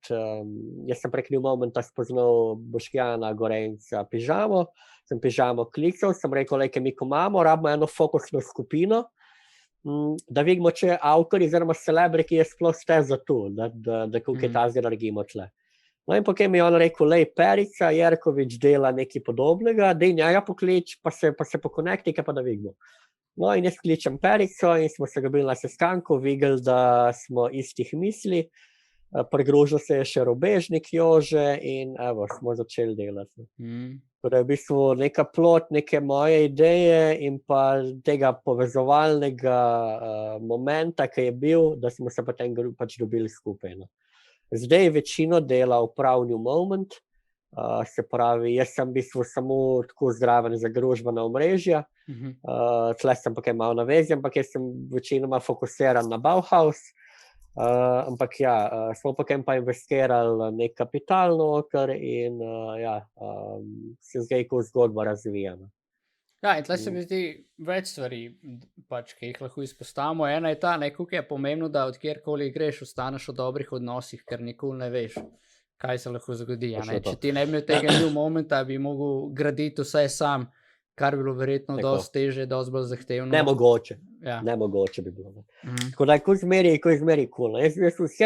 jaz sem prek New Momenta spoznal Boštjana Gorenca Pižamo, sem Pižamo klical, sem rekel, mi ko imamo, rabimo eno fokusno skupino, da vidimo, če avtori oziroma celebrity je sploh ste za to, da kaj tazga naredimo tle. No in potem mi je on rekel, Perica Jerkovič dela nekaj podobnega, dej njega poklič, pa se pokonekti, pa da vidimo. No in jaz kličem Perico in smo se dobili na sestanku, videli, da smo istih misli, pridružil se je še Robežnik Jože in evo, smo začeli delati. Torej v bistvu neka plot, neke moje ideje in pa tega povezovalnega momenta, ki je bil, da smo se potem pač dobili skupaj. Zdaj večino dela v prav New Moment, Se pravi, jaz sem v bistvu samo tako zraven za družbena omrežja, tle sem pa kaj malo navezan, ampak jaz sem večinoma fokusiran na Bauhaus, ampak ja, smo pa kaj pa investirali nek kapital noter in se zdaj ko zgodba razvija. Ja, in tle se mi zdi več stvari, pač, ki jih lahko izpostavimo. Ena je ta, koliko je pomembno, da od kjerkoli greš, ostaneš v dobrih odnosih, ker nikoli ne veš, kaj se lahko zgodi. Če ti ne bi imel tega new momenta, bi mogel graditi vse sam, kar bi bilo verjetno dosti teže, dosti bolj zahtevno. Nemogoče bi bilo. Tako da je ko izmeri cool. Jaz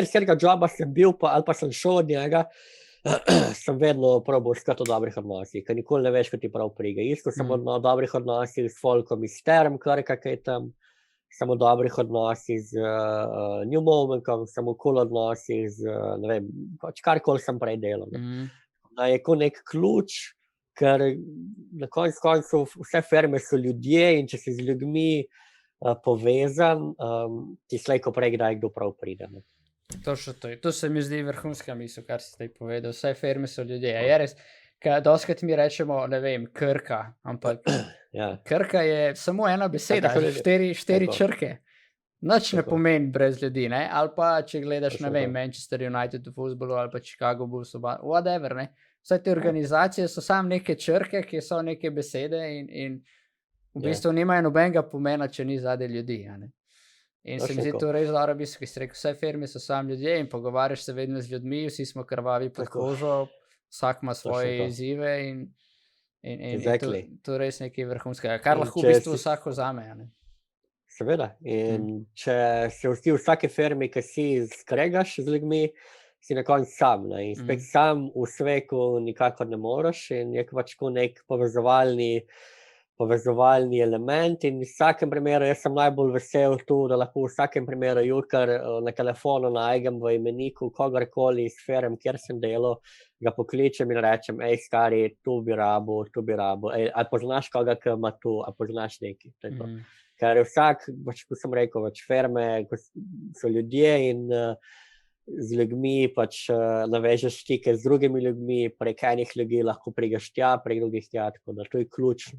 vsega joba sem bil, ali pa sem šel od njega, sem vedno probal iskati v dobrih odnosih, ker nikoli ne veš, ko ti prav pride. Isto sem v dobrih odnosih s folkom iz Term, kaj je tam, sem v dobrih odnosih z New Momentom, sem v cool odnosih z, ne vem, pač karkoli sem prej delal. Da je ko nek ključ, ker na koncu vse firme so ljudje in če si z ljudmi povezan, ti slej ko prej kdaj kdo prav pride. Točno to je. To se mi zdi vrhunska misel, kar si zdaj povedal. Vse firme so ljudje. Je res, doskrat mi rečemo, ne vem, Krka, ampak Krka je samo ena beseda, štiri črke. Nič ne pomeni brez ljudi, ne? Ali pa, če gledaš, ne vem, Manchester United v futbolu ali pa Chicago Bulls, whatever, ne? Vse te organizacije so samo neke črke, ki so neke besede in v bistvu nimajo nobenega pomena, če ni zadaj ljudi, ne? In se mi zdi to res dobro, ki si rekel, vse firme so sami ljudje in pogovarjaš se vedno z ljudmi, vsi smo krvavi pod kožo, vsak ima svoje izzive in to res nekaj vrhunskega, kar lahko v bistvu vsak vzame. Seveda, in če se v vsake firmi, ki si skregaš z ljudmi, si na koncu sam, in spet sam v svetu nikakor ne moreš in je pač nek povezovalni element in v vsakem primeru, jaz sem najbolj vesel tu, da lahko v vsakem primeru jutri na telefonu najdem v imeniku kogarkoli iz firm, kjer sem delal, ga pokličem in rečem, stari, tu bi rabo, ali poznaš koga, ki ima tu, ali poznaš nekaj. Ker vsak, kot sem rekel, firme so ljudje in z ljudmi pač navežeš stike z drugimi ljudmi, prek enih ljudi lahko prideš tja, prek drugih tja, tako da to je ključno.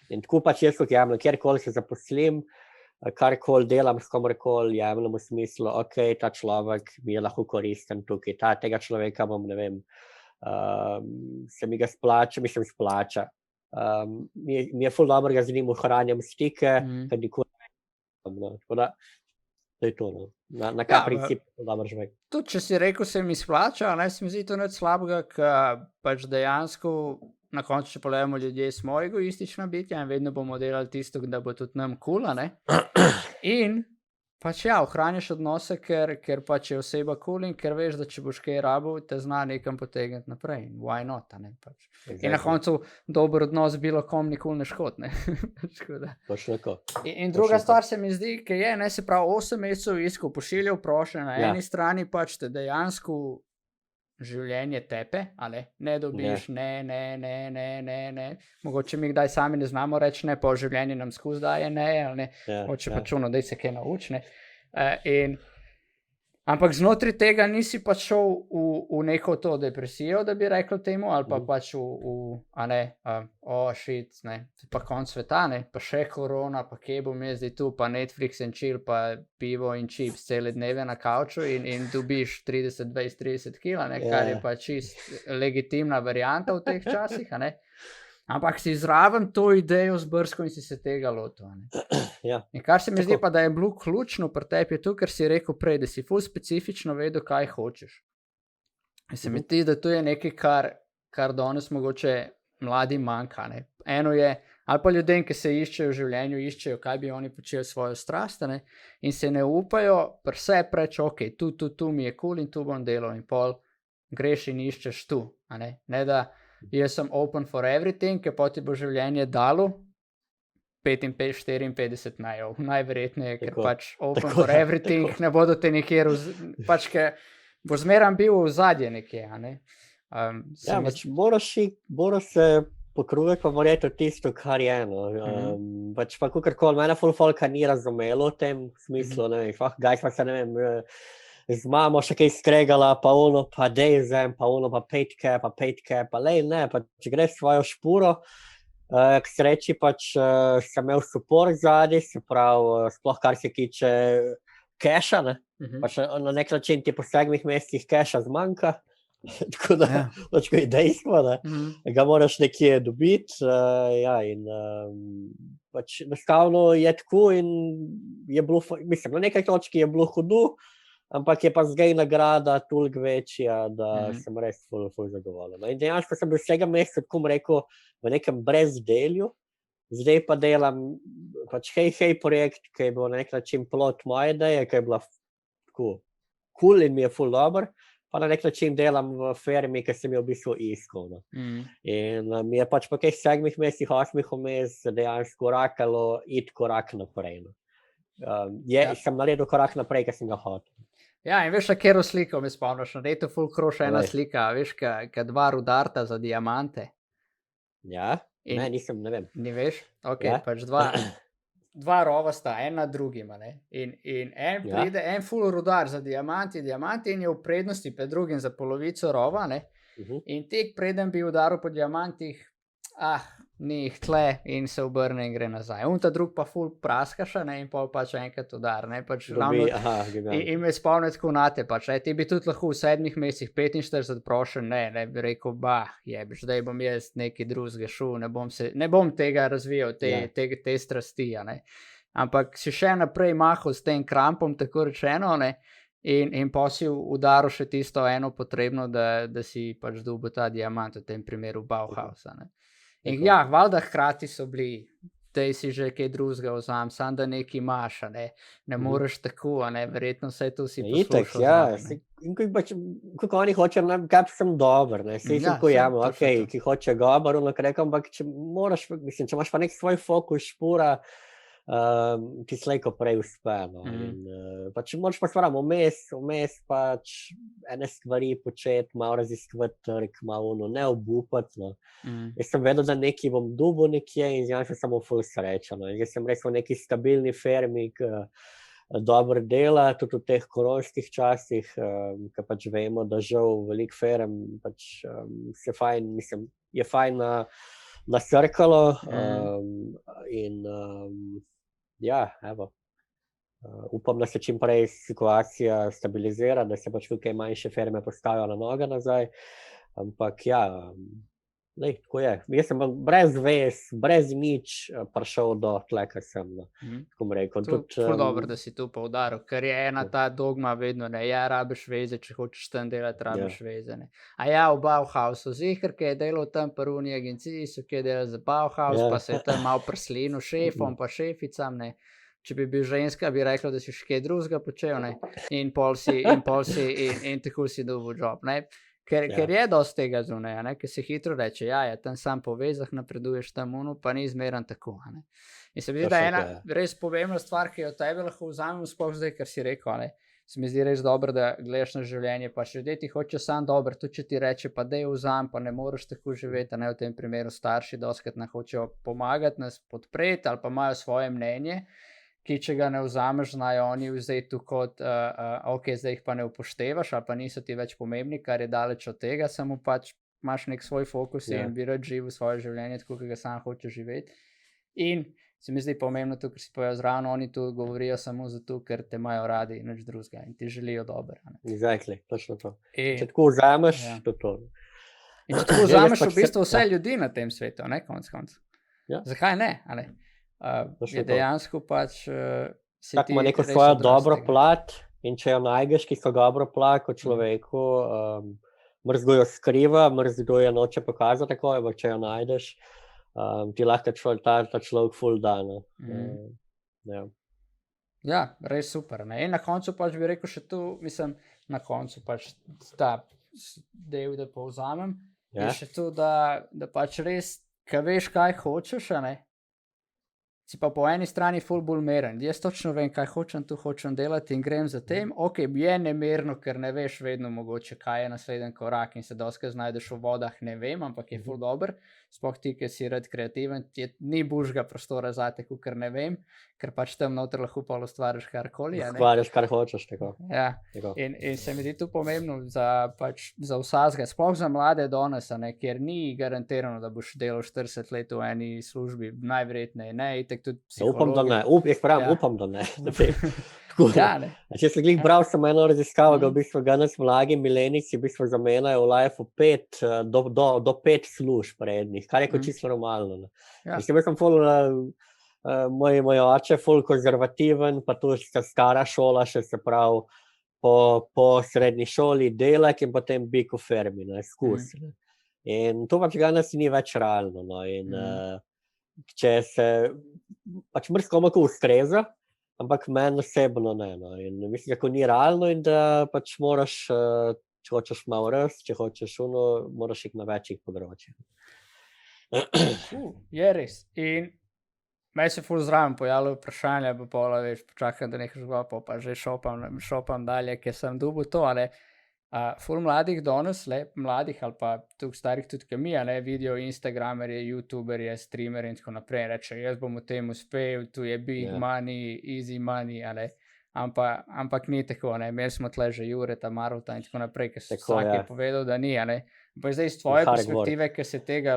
In tako pač jaz kot jemljem, kjerkoli se zaposlim, karkoli delam s komorkoli, jemljem v smislu, ta človek mi je lahko koristen tukaj, tega človeka bom, ne vem, se mi ga splača, splača. Mi je ful dobro, ga z njim ohranjam stike, ker nikoli ne vem, tako da to je to, na kaj princip dobro živi. Tudi, če si rekel, se mi splača, se mi zdi to nič slabega, ker pač dejansko na koncu, če pogledamo, ljudje smo egoistična bitja in vedno bomo delali tisto, da bo tudi nam cool, in pač ohranjaš odnose, ker pač je oseba cool in ker veš, da če boš kaj rabil, te zna nekam potegniti naprej. Why not, pač. In na koncu dober odnos bilo kom nikoli ne škod, Točno tako. In druga stvar se mi zdi, ki je, se pravi 8 mesecev iskal, pošiljal prošnje, na eni strani pač te dejansko življenje tepe, ne dobiš, ne. Mogoče mi kdaj sami ne znamo reči ne, pa življenje nam skozi daje ne, hoče pač daj se kaj nauči, ampak znotraj tega nisi pač šel v neko to depresijo, da bi rekel temu, ali pa pač shit, pa konc sveta, pa še korona, pa kje bom jaz zdaj tu, pa Netflix and chill, pa pivo in chips cele dneve na kavču in dobiš 30 kila, kar je pa čist legitimna varianta v teh časih, ampak si zraven to idejo zbrskal in si se tega lotil. In kar se mi zdi pa, da je bilo ključno pri tebi je to, ker si rekel prej, da si ful specifično vedel, kaj hočeš. In se mi zdi, da to je nekaj, kar danes mogoče mladi manjka. Eno je, ali pa ljudem, ki se iščejo v življenju, iščejo, kaj bi oni počeli svojo strast, in se ne upajo pri sebi reči, tu mi je cool in tu bom delal in pol greš in iščeš tu. Ne da jaz sem open for everything, ker pa ti bo življenje dalo 54 majev, najverjetneje, ker pač open for everything ne bodo te nekje, pač ker bo zmeram bil v zadje nekje. Pač moraš se pokruvati, pa verjeti tisto, kar je. Pač pa kakorkoli, mene ful folka ni razumelo v tem smislu, gaj smo se, ne vem, z mamo še kaj skregala, pa ono, pa dejzem, pa ono, pa petke, pa lej, ne, pa če greš svojo špuro, k sreči pač sem imel supor zadaj, se pravi, sploh kar se tiče keša, ne, pač na nek način ti po 7 mesecih keša zmanjka, tako da, pač ko je dejstvo, ne, ga moraš nekje dobiti, ja, in pač enostavno je tako in je bilo, mislim, na nekaj točki je bilo hudo, ampak je pa zdaj nagrada toliko večja, da sem res ful zadovoljen. In dejansko sem bil vsega meseca, tako bom rekel, v nekem brezdelju, zdaj pa delam pač hej projekt, ki je bil na nek način plod moje ideje, ki je bila tako cool in mi je ful dober, pa na nek način delam v firmi, ki sem jo v bistvu iskal. In mi je pač po teh 7 mesecih, 8 vmes dejansko rakalo iti korak naprej. Sem naredil korak naprej, ker sem ga hotel. Ja, in veš, katero sliko me spomniš, na redu ful kroša ena slika, veš, ka dva rudarta za diamante. Ja, ne, nisem, ne vem. Ni veš? Ok, pač dva rova sta, en na drugima, ne. In en pride, en ful rudar za diamanti in je v prednosti pred drugim za polovico rova, ne. In tek preden bi udaril po diamantih, ni jih tle in se obrne in gre nazaj. Ta drug pa ful praskaša, ne, in pol pač enkrat udar, ne, pač ravno, in me spomne tako nate, pač, ti bi tudi lahko v 7 mesecih 45 prošen, ne, bi rekel, jebiš, zdaj bom jaz nekaj drugega šel, ne bom tega razvijal, te strasti, ne, ampak si še naprej mahal s tem krampom, tako rečeno, ne, in pa si udaril še tisto eno potrebno, da si pač dobil ta diamant, v tem primeru Bauhausa, ne. In ja, valjda hkrati so bili, daj si že kaj drugega vzam, sam da nekaj imaš, ne moreš tako, verjetno vse to si poslušal. Ja, in kako oni hočejo, kaj sem dober, vse sem tako jamo, ki hoče dober, ampak če moraš, mislim, če imaš pa nek svoj fokus, špura, ti slejko prej uspe, in pač moraš pa stvaramo vmes pač ene stvari početi, malo raziskovati trg, malo ne obupati, Jaz sem vedel, da nekaj bom dobil nekje in zdaj sem samo ful srečen, Jaz sem res v neki stabilni firmi, ki dobro dela, tudi v teh koronskih časih, ki pač vemo, da žal veliko firm pač se fajn, mislim, je fajn nasrkalo in ja, evo, upam, da se čim prej situacija stabilizira, da se pač tukaj manjše firme postavijo na noge nazaj, ampak ja, tako je. Jaz sem brez vez, brez nič prišel do tle, kar sem, tako bom rekel. Ful dobro, da si tu poudaril, ker je ena ta dogma vedno, rabiš veze, če hočeš tam delati, rabiš veze, A ja, v Bauhausu, ziher, ki je delal tam pri uni agenciji, so ki je delal za Bauhaus, pa se je tam malo preslenil šefom, pa šeficam, Če bi bil ženska, bi rekla, da si še kaj drugega počel, in tako si dobil job, Ker je dosti tega zunaj, ker se hitro reče, tam sam po vezah napreduješ tam pa ni zmeran tako, In se mi zdi, da ena res pomembna stvar, ki jo od tebe lahko vzamem, sploh zdaj, ker si rekel, se mi zdi res dobro, da gledaš na življenje, pa če ljudje ti hočejo sam dobro, tudi če ti reče, pa daj vzam, pa ne moreš tako živeti, v tem primeru starši dostikrat nam hočejo pomagati, nas podpreti ali pa imajo svoje mnenje, ki če ga ne vzameš, znajo oni vzeti tu kot, ok, zdaj jih pa ne upoštevaš, ali pa niso ti več pomembni, kar je daleč od tega, samo pač imaš nek svoj fokus in bi rad živel svoje življenje, tako, ki ga sam hoče živeti. In se mi zdi pomembno to, ker si povedal zraven, oni tu govorijo samo zato, ker te imajo radi in nič drugega in ti želijo dobro. Exactly, točno to. Če tako vzameš, to. In če tako vzameš v bistvu vse ljudi na tem svetu, konec koncev. Zakaj ne, je dejansko pač tako ima neko svojo dobro plat in če jo najdeš, ki so dobro plat kot človeku, mrzgo jo skriva, mrzgo jo noče pokazati takoj, ampak če jo najdeš, ti lahko ta človek ful da. Ja, res super. In na koncu pač bi rekel še tu, mislim, na koncu pač ta del, da povzamem, je še tu, da pač res, ka veš, kaj hočeš, si pa po eni strani ful bolj meren. Jaz točno vem, kaj hočem delati in grem za tem. Ok, je nemerno, ker ne veš vedno mogoče, kaj je naslednji korak in se doskrat znajdeš v vodah, ne vem, ampak je ful dober. Sploh ti, ki si rad kreativen, ni božga prostora zate, ker ne vem, ker pač tam noter lahko pa ustvariš karkoli. Ustvariš, kar hočeš, tako. Ja, in se mi zdi tu pomembno za vsakega, sploh za mlade danes, ker ni garantirano, da boš delal 40 let v eni službi, najverjetneje ne, itek tudi psihologi. Upam, da ne, upam, da ne. Ja, ne. Če sem glih bral samo eno raziskavo, da v bistvu danes mladi milenici v bistvu zamenjajo v life do 5 služb prednih, kar je kot čisto normalno. Ja. Mislim, jaz sem moj oče ful konzervativen, pa tu stara šola še, se pravi po srednji šoli delek in potem bi v fermi, skus. In to pač danes ni več realno. In če se pač mrskomu ustreza, ampak meni osebno ne. In mislim, kako ni realno in da pač moraš, če hočeš malo rast, če hočeš moraš iti na večjih področjih. Je res. In meni se ful zraven pojavljajo vprašanja, pa pola veš, počakam, da nekaj žgopa, pa že šopam dalje, ker sem dobil to, ali ful mladih danes, mladih ali pa tukaj starih tudi kemi, vidijo Instagramerje, YouTuberje, streamerje in tako naprej, reče, jaz bom v tem uspel, tu je big money, easy money, ampak ni tako, imeli smo tle že Jureta, Marota in tako naprej, ker vsak je povedal, da ni, pa zdaj iz tvoje perspektive, ker se tega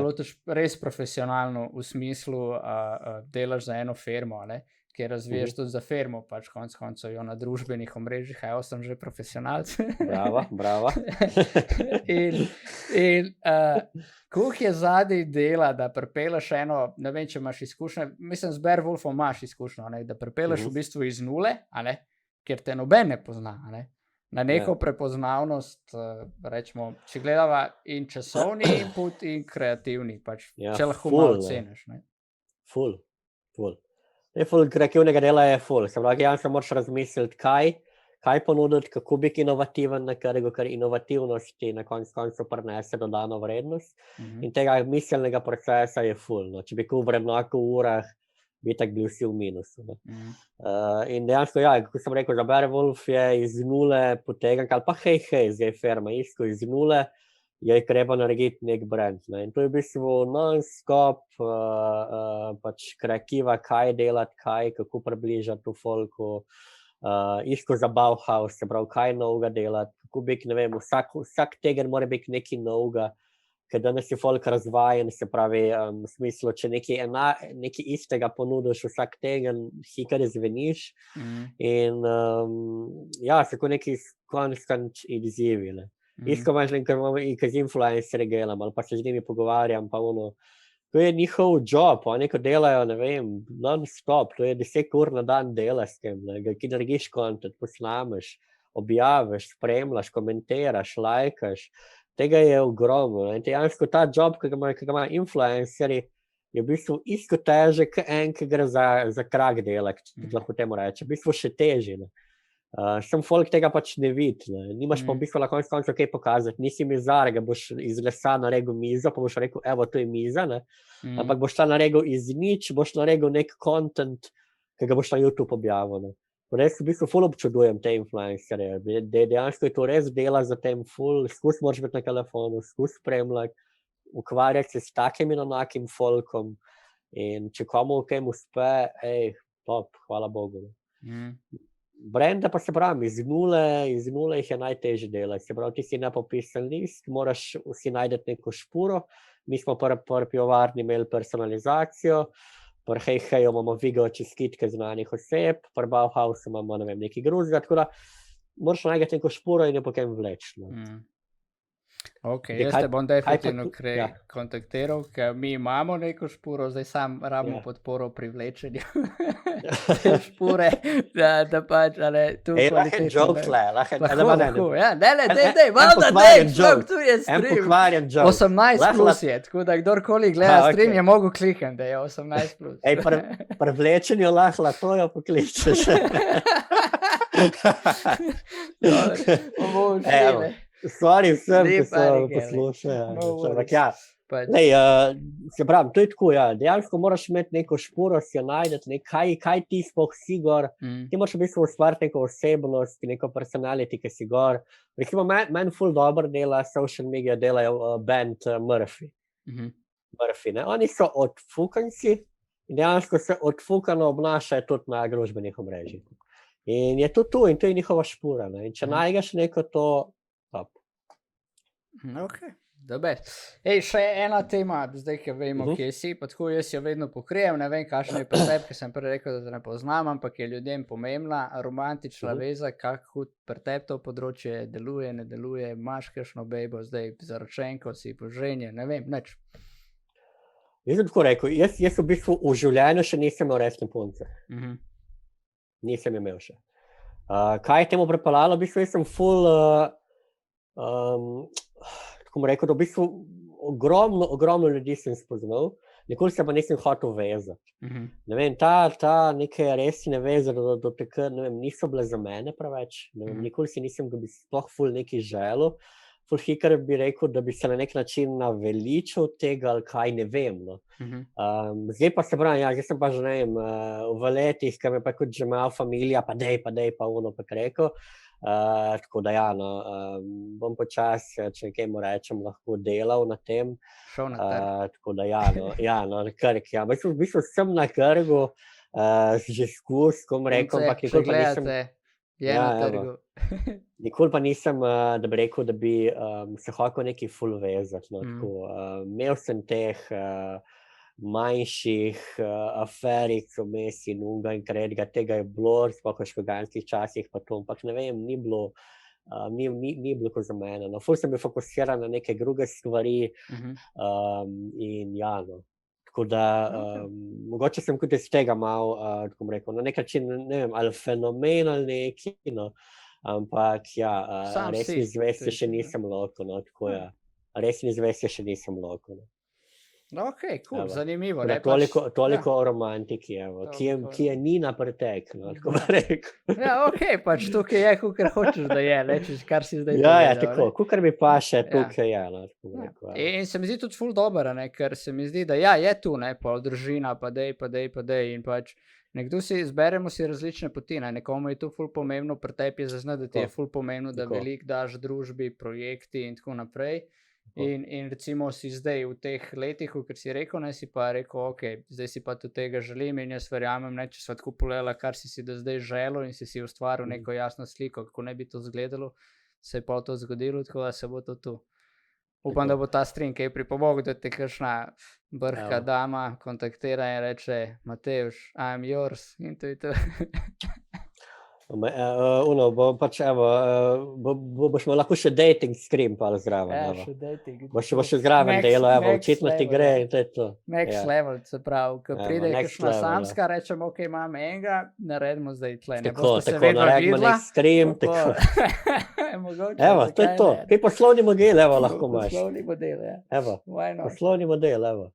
lotiš res profesionalno v smislu delaš za eno firmo, ker razviješ tudi za firmo, pač konc koncev jo na družbenih omrežjih, sem že profesionalc. Brava. In koliko je zadaj dela, da pripeleš eno, ne vem, če imaš izkušnje, mislim, z Bear Wolfom imaš izkušnjo, da pripeleš v bistvu iz nule, ker te noben ne pozna, na neko prepoznavnost, rečemo, če gledava in časovni input in kreativni, pač, če lahko malo ceniš. Ful. Kreativnega dela je ful. Se pravi, jasno moraš razmisliti, kaj ponuditi, kako biti inovativen na trgu, ker inovativnosti na koncu prinese dodano vrednost. In tega miselnega procesa je ful. Če bi v vrednotu v urah, bi tak bil vsi v minusu. In dejansko, kako sem rekel, za Bear Wolf je iz nule potegan, ali pa hej, zdaj firma, isto iz nule, je treba narediti nek brand. In to je v bistvu non-stop pač kreativa, kaj delati, kako približati v folku, isto za Bauhaus, se pravi, kaj novega delati, kako biti, ne vem, vsak teden mora biti nekaj novega, ker danes je folk razvajen, se pravi, v smislu, če nekaj istega ponudiš vsak teden, kar zveniš, in tako neki constant izzivi. Isto manj, ker z influencerji delam, ali pa se z njimi pogovarjam, pa to je njihov job, oni ko delajo, ne vem, non-stop, to je 10 ur na dan dela s tem, ki narediš content, posnameš, objaviš, spremljaš, komentiraš, lajkaš, tega je ogromno. In dejansko ta job, ki ga ima influencerji, je v bistvu isto težek, ki gre za krak delek, lahko temu reče, v bistvu še težje. Sem folk tega pač ne vidi, nimaš pa v bistvu lahko koncu kaj pokazati, nisi mizar, ga boš iz lesa naredil mizo, pa boš rekel, evo, to je miza, ampak boš ta naredil iz nič, boš naredil nek content, ki ga boš na YouTube objavil. Res v bistvu ful občudujem te influencerje, dejansko je to res dela za tem ful, skus moraš biti na telefonu, skus spremljati, ukvarjati se s takim in onakim folkom in če komu v tem uspe, top, hvala Bogu. Brenda pa se pravi, iz nule jih je najtežje delati, se pravi, ti si nepopisan list, moraš si najti neko špuro, mi smo pri pivovarni imeli personalizacijo, pri Hej-Heju imamo video čestitke znanih oseb, pri Bauhausu imamo, ne vem, nekaj gruzga, tako da moraš najti neko špuro in jo potem vleči. Ok, jaz te bom definitivno kontaktiral, ker mi imamo neko špuro, zdaj sam rabimo podporo pri vlečenju te špure, da pač, tu lahko joke tle, lahko, dej, malo da dej, tu je stream, 18 plus je, tako da kdorkoli gleda stream je mogo klikati, da je 18 plus. Pri vlečenju lahko to jo pokličeš. Sorry vsem, ki so poslušali. Pač. Lej, se pravim, to je tako, ja. Dejansko moraš imeti neko špuro, si jo najdeti, kaj ti sploh si gor. Ti moraš v bistvu ustvariti neko osebnost, neko personality, ki si gor. Recimo, meni ful dobro dela social media, delajo band Murphy. Murphy, ne. Oni so odfukanci in dejansko se odfukano obnašajo tudi na družbenih omrežjih. In je to tu in to je njihova špura, ne. In če najdeš neko to, top. Ok, dober. Ej, še ena tema, zdaj, ki vemo, kje si, pa tako jaz jo vedno pokrijem, ne vem, kakšen je pri tebi, ker sem prej rekel, da te ne poznam, ampak je ljudem pomembna, romantična veza, kako pri tebi to področje deluje, ne deluje, imaš kakšno bejbo, zdaj zaročenko, si poženjen, ne vem, nič. Jaz bi tako rekel, jaz v bistvu v življenju še nisem imel resne punce. Nisem imel še. Kaj je temu pripeljalo? V bistvu jaz sem ful, tako bom rekel, da v bistvu ogromno ljudi sem spoznal, nikoli se pa nisem hotel vezati. Ne vem, ta neke resne veze do takrat, ne vem, niso bile za mene preveč, ne vem, nikoli si nisem, da bi sploh ful nekaj želel, ful hitro bi rekel, da bi se na nek način naveličal tega, ali kaj, ne vem, no. Zdaj pa se pravim, ja, zdaj sem pa že, ne vem, v letih, ki me pa kot že malo familija, pa dej, pa ono pa rekel, tako da ja, no, bom počas, če nekaj mu rečem, lahko delal na tem. Šel na trg. Tako da ja, no, na krg, ja. V bistvu sem na krgu, že skus, ko bom rekel, ampak nikoli pa nisem... Je na trgu. Nikoli pa nisem, da bi rekel, da bi se hotel nekaj ful vezati, no, tako. Imel sem teh manjših aferic vmes in unga in tretjega, tega je bilo, sploh v špeganskih časih pa to, ampak ne vem, ni bilo kot za mene, no. Ful sem bil fokusiran na neke druge stvari in ja, no. Tako da, mogoče sem kot iz tega malo, tako bom rekel, na nek način, ne vem, ali fenomen ali neki, no, ampak ja, resni zvesti še nisem lahko, no, tako ja. Resni zvesti še nisem lahko, no. Ok, cool, zanimivo. Toliko o romantiki, evo, ki je ni na pretek, no, tako bom rekel. Ja, ok, pač tukaj je, kakor hočeš, da je, lečiš, kar si zdaj povedal. Ja, tako, kakor mi pa še tukaj je, no, tako bom rekel. In se mi zdi tudi ful dobro, ne, ker se mi zdi, da ja, je tu, ne, pol družina, pa dej, in pač nekdo izberemo si različne poti, ne, nekomu je to ful pomembno, pri tebi je zaznati, da ti je ful pomembno, da veliko daš družbi, projekti in tako naprej. In recimo si zdaj v teh letih, ker si rekel, ne, si pa rekel, ok, zdaj si pa tudi tega želim in jaz verjamem, ne, če sva tako pogledala, kar si do zdaj želel in si ustvaril neko jasno sliko, kako ne bi to izgledalo, se je pa to zgodilo, tako da se bo to tu. Upam, da bo ta stream kaj pripomogel, da te kakšna brhka dama kontaktira in reče, Matevž, I'm yours, in to je to. Pač evo, boš me lahko še dating screen pa zraven, Ja, evo. še dating. Boš še zraven delo, evo, očitno ti gre in to je to. Next level, se pravi, ko pride next kakšna level, samska, rečemo, ok, imam enega, naredimo zdaj tle, ne Tako, boste se tako, vedno naredimo videla. nek stream, tako. Mogoče, Evo, to je zakaj to. ne? Kaj poslovni model, evo, lahko imaš. Poslovni model, ja. Evo, Why not? poslovni model, evo.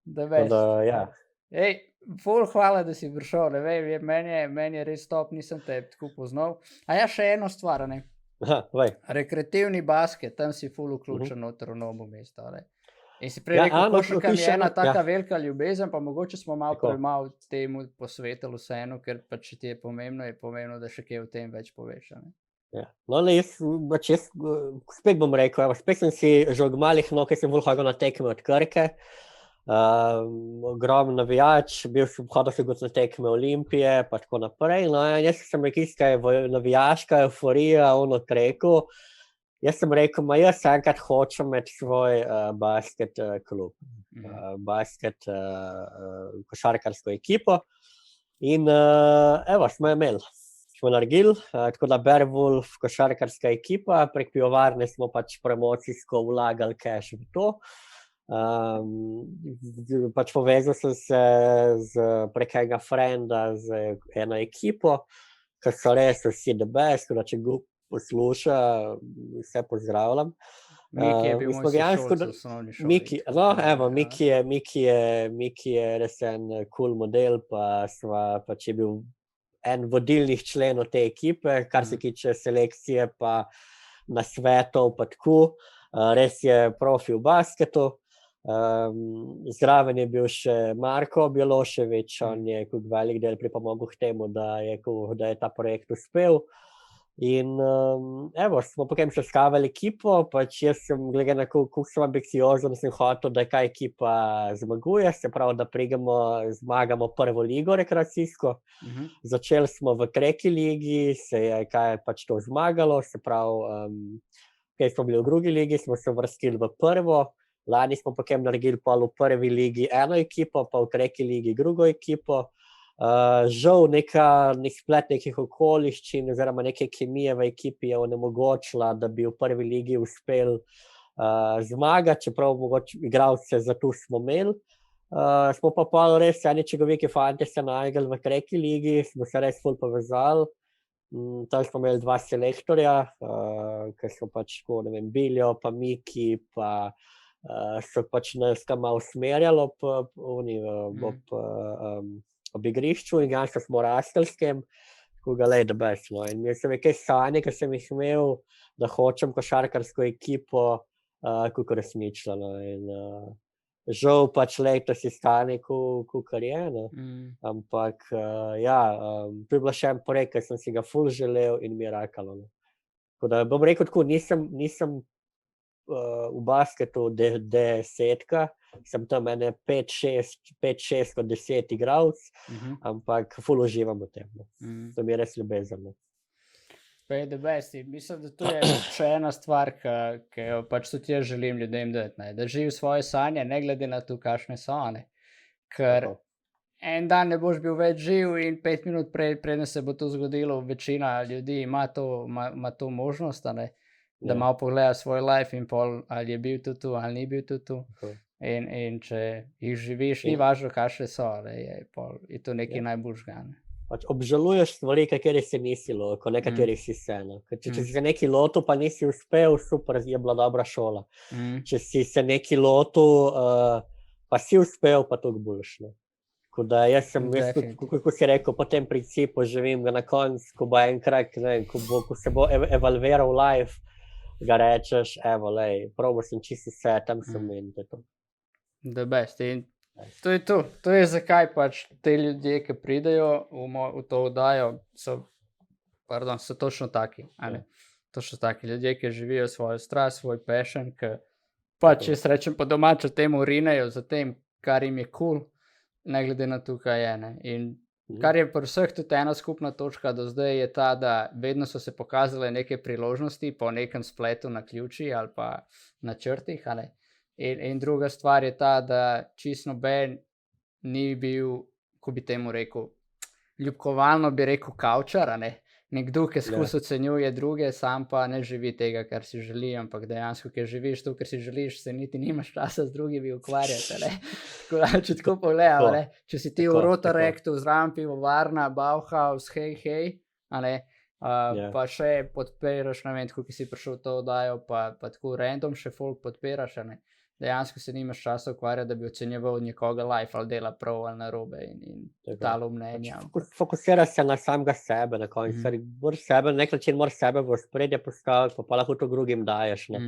The Tako best. da, ja. Ej, ful hvala, da si prišel, ne vem, meni je res top, nisem te tako poznal. A ja, še eno stvar, ne. Aha, vaj. Rekreativni basket, tam si ful vključen noter v Novo mesto, ne. In si prej Ja, rekel, košarka mi je še ena eno, taka ja. velika ljubezen, pa mogoče smo malo Tako. premalo temu posvetili vseeno, ker pač če ti je pomembno, da še kaj o tem več poveš, a ne. Ja. No, ne, jaz spet bom rekel, evo, spet sem si že od malih nog, ker sem bolj hodil na tekme od Krke, ogromen navijač, hodil sem kot na tekme Olimpije, pa tako naprej, no, in jaz sem rekista navijaška euforija, ono treko, jaz sem rekel, jaz enkrat hočem imeti svoj basket klub, basket košarkarsko ekipo in evo, smo imeli. Smo naredili, tako da Beowulf košarkarska ekipa, prek pivovarne smo pač promocijsko vlagali cash v to. Pač povezal sem se prek enega frenda z eno ekipo, ker so res vsi the best, da če go posluša, vse pozdravljam. Miki je bil moj sošolc v osnovni šoli. No, evo, Miki je res en cool model, pač je bil en vodilnih členov te ekipe, kar se tiče selekcije pa nasvetov pa tako. Res je profi v basketu. Zraven je bil še Marko Bjelošević, on je kot velik del pripomogel k temu, da je ta projekt uspel. In evo, smo potem sestavili ekipo, pač jaz sem, glede na koliko sem ambiciozen, sem hotel, da kaj ekipa zmaguje, se pravi, da zmagamo prvo ligo rekreacijsko. Začeli smo v tretji ligi, se je kaj pač to zmagalo, se pravi, kaj smo bili v drugi ligi, smo se uvrstili v prvo, lani smo potem naredili pol v prvi ligi eno ekipo, pa v tretji ligi drugo ekipo. Žal nek splet nekih okoliščin oziroma neke kemije v ekipi je onemogočila, da bi v prvi ligi uspel zmagati, čeprav mogoče igralce za to smo imeli. Smo pa pol res eni čigoviki fante se našli v tretji ligi, smo se res ful povezali. Tam smo imeli 2 selektorja, ker so pač tako, ne vem, Biljo, pa Miki, pa so pač nas tam malo usmerjali ob igrišču in jasno smo rastelskem, tako ga lej, da best, no. In mi sem nekaj sanje, ki sem jih imel, da hočem košarkarsko ekipo, kako resničila, no. In žal pač letos je stanje, kakor je, no. Ampak, ja, to je bila še en projekt, ki sem si ga ful želel in mi je rakalo, no. Tako da bom rekel tako, nisem v basketu desetka, sem tam ene 5-6 od 10 igralc, ampak ful uživam v tem, no. To mi je res ljubezen, no. Pa je the best. Mislim, da to je še ena stvar, ki jo pač tudi jaz želim ljudem dati, ne? Da živi svoje sanje, ne glede na to, kakšne so, ne? Ker en dan ne boš bil več živ in 5 minut preden se bo to zgodilo, večina ljudi ima to možnost, ne? Da malo pogleda svoj life in pol, ali je bil tudi tu, ali ni bil tudi tu. In če jih živiš, ni važno, kakšne so, je to nekaj najboljšega, ne? Pač obžaluješ stvari, katerih si nisi lotil, nekaterih si se, no. Če si se nekaj lotil, pa nisi uspel, super, je bila dobra šola. Če si se nekaj lotil, pa si uspel, pa toliko boljše, no. Tako da jaz kako si rekel, po tem principu živim ga na koncu, ko bo enkrat, ne vem, ko se bo evalviral life, ga rečeš, evo, lej, probal sem čisto vse, tam sem in to je to. The best. In to je to. To je zakaj pač te ljudje, ki pridejo v to oddajo, so točno taki, a ne? Točno taki ljudje, ki živijo svojo strast, svoj passion, ki pač, jaz rečem po domače, temu rinejo za tem, kar jim je cool, ne glede na to, kaj je, ne? In kar je pri vseh tudi ena skupna točka do zdaj je ta, da vedno so se pokazale neke priložnosti po nekem spletu naključij ali pa načrtih, a ne? In druga stvar je ta, da čisto noben ni bil, ko bi temu rekel, ljubkovalno bi rekel kavčar, a ne? Nekdo, ki skozi ocenjuje druge, sam pa ne živi tega, kar si želi, ampak dejansko, ki živiš to, kar si želiš, se niti nimaš časa z drugimi ukvarjati, ne? Tako da, če tako pogledam, ne? Če si ti v Rotarektu, zraven pivovarna, Bauhaus, hej, a ne? Pa še podpiraš, ne vem, tako, ki si prišel v to oddajo, pa tako random še folk podpiraš, a ne? Dejansko se nimaš časa ukvarjati, da bi ocenjeval njegoga life, ali dela prav ali narobe in dalo mnenja. Fokusiraš se na samega sebe na koncu, moraš sebe, na nek način moraš sebe v ospredje postaviti, pa lahko to drugim daješ, ne.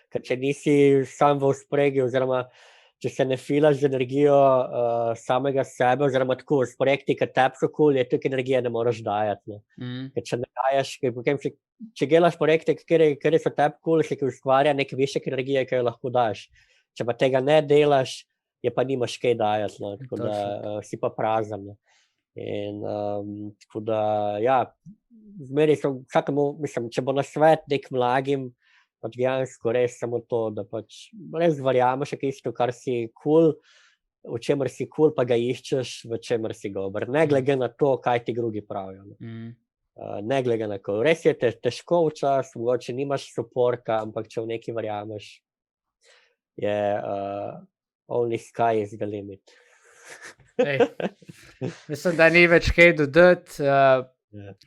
Ker če nisi sam v ospredju, oziroma če se ne filaš z energijo samega sebe, oziroma tako s projekti, ki tebi so cool, je toliko energije ne moreš dajati, ne. Ker če ne dajaš, če delaš projekte, kateri so tebi cool, se ki ustvarja nek višek energije, ki jo lahko daš. Če pa tega ne delaš, je pa nimaš kaj dajati, no, tako da si pa prazen, ne. In tako da, ja, zmeri sem vsakemu, mislim, če bo nasvet nek mladim, pač dejansko res samo to, da pač res verjameš v isto, kar si cool, v čemer si cool, pa ga iščeš, v čemer si dober. Ne glede na to, kaj ti drugi pravijo, ne. Ne glede na to. Res je težko včasih, mogoče nimaš suporta, ampak če v nekaj verjameš, je only sky is the limit. Mislim, da ni več kaj dodati,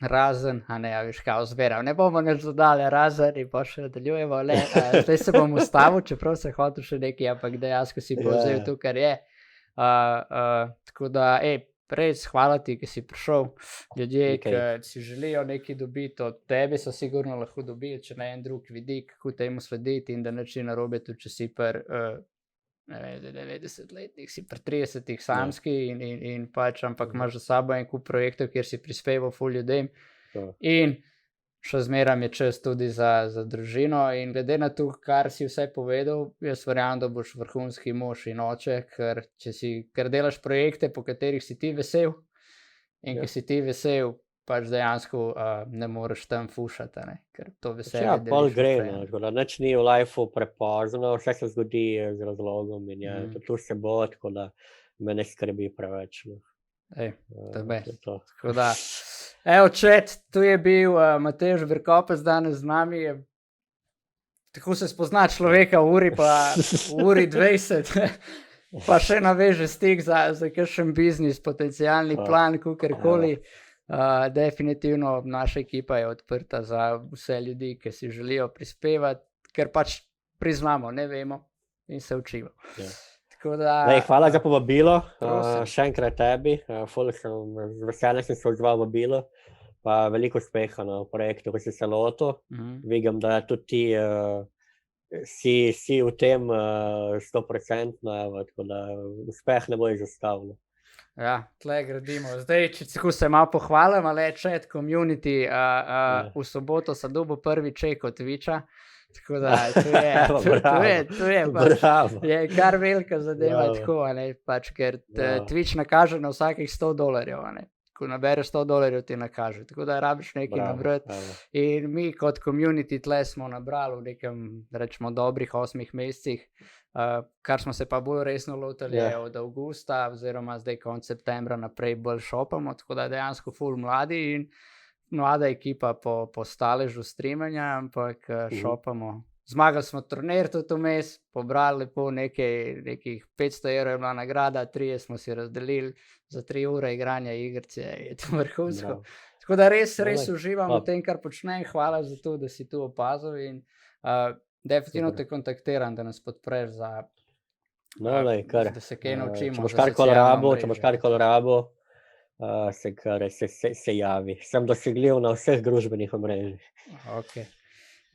razen, a ne, veš kao zveral, ne bomo nič dodali, razen in pa še nadaljujemo, zdaj se bom ustavil, čeprav se hotel še nekaj, ampak dejansko si povzel to, kar je. Tako da, res, hvala ti, ki si prišel. Ljudje, ki si želijo nekaj dobiti od tebe, so sigurno lahko dobili, če ne en drug vidik, kako temu slediti in da nič ni narobe, tudi če si ne vem, 90-letnik, si pri 30-ih samski in pač, ampak imaš za sabo en kup projektov, kjer si prispeval ful ljudem in še zmeraj je čas tudi za družino in glede na to, kar si vse povedal, jaz verjamem, da boš vrhunski mož in oče, ker delaš projekte, po katerih si ti vesel in ki si ti vesel, pač dejansko ne moreš tam fušati, ne? Ker to veselje Ja, deliš pol gre, naprej, tako da nič ni v lifeu prepozno, vse se zgodi z razlogom in to se bo, tako da me ne skrbi preveč. Ej, to je best. To. Tako da, evo chat, tu je bil Matevž Berkopec danes z nami, tako se spozna človeka v uri 20, pa še naveže stik za kakšen biznis, potencialni plan, kakorkoli. Definitivno naša ekipa je odprta za vse ljudi, ki si želijo prispevati, ker pač priznamo, ne vemo in se učimo. Hvala za povabilo, še enkrat tebi, z veseljem sem se odzval vabilo, pa veliko uspeha na projektu, ko si se lotil. Vidim, da tudi ti si v tem 100%, tako da uspeh ne bo izostavljen. Ja, tle gradimo. Zdaj, če se malo pohvalim, ali chat community, v soboto sem dobil prvi ček od Twitcha, tako da je kar velika zadeva, tako, pač, ker Twitch nakaže na vsakih $100, ko nabereš $100 ti nakaže, tako da rabiš nekaj nabrati in mi kot community tle smo nabrali v nekem, rečemo, dobrih 8 mesecih, kar smo se pa bolj resno lotili od avgusta oziroma zdaj konec septembra naprej bolj šopamo, tako da dejansko ful mladi in mlada ekipa po staležu streamanja, ampak šopamo. Zmagali smo turnir tudi vmes, pobrali lepo nekih 500 € je bila nagrada, 3 smo si razdelili za 3 ure igranja igrice, je to vrhunsko. Tako da res uživam v tem, kar počnem, hvala za to, da si tu opazil in definitivno te kontaktiram, da nas podpreš da se kaj naučimo. Če boš karkoli rabo, se javi. Sem dosegljiv na vseh družbenih omrežjih. Ok.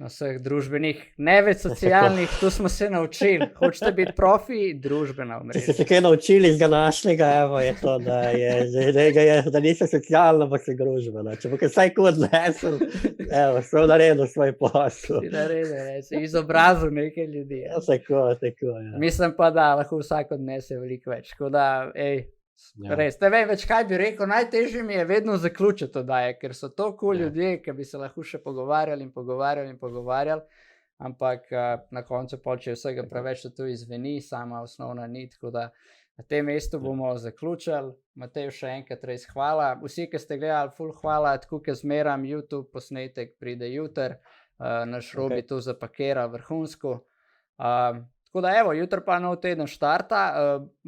Na vseh družbenih, ne več socialnih, tu smo se naučili. Hočete biti profi, družbena omrežja. Če ste se kaj naučili iz današnjega, evo je to, da nisi socialna, pa si družbena. Če bo kaj vsaj kod nesel, evo, sem naredil svoj posel. Si naredil, si izobrazil nekaj ljudi. Tako, Mislim pa, da lahko vsak odnese veliko več. Tako da, res, ne vem več, kaj bi rekel, najtežje mi je vedno zaključiti oddaje, ker so to ljudje, ki bi se lahko še pogovarjali, ampak na koncu če vsega preveč to izveni, sama osnovna ni, tako da na tem mestu bomo zaključili. Matej, še enkrat res hvala. Vsi, ki ste gledali, ful hvala, tako kot zmeram, YouTube posnetek pride jutri, naš Robi to zapakira vrhunsko. Tako da, evo, jutri pa nov teden štarta,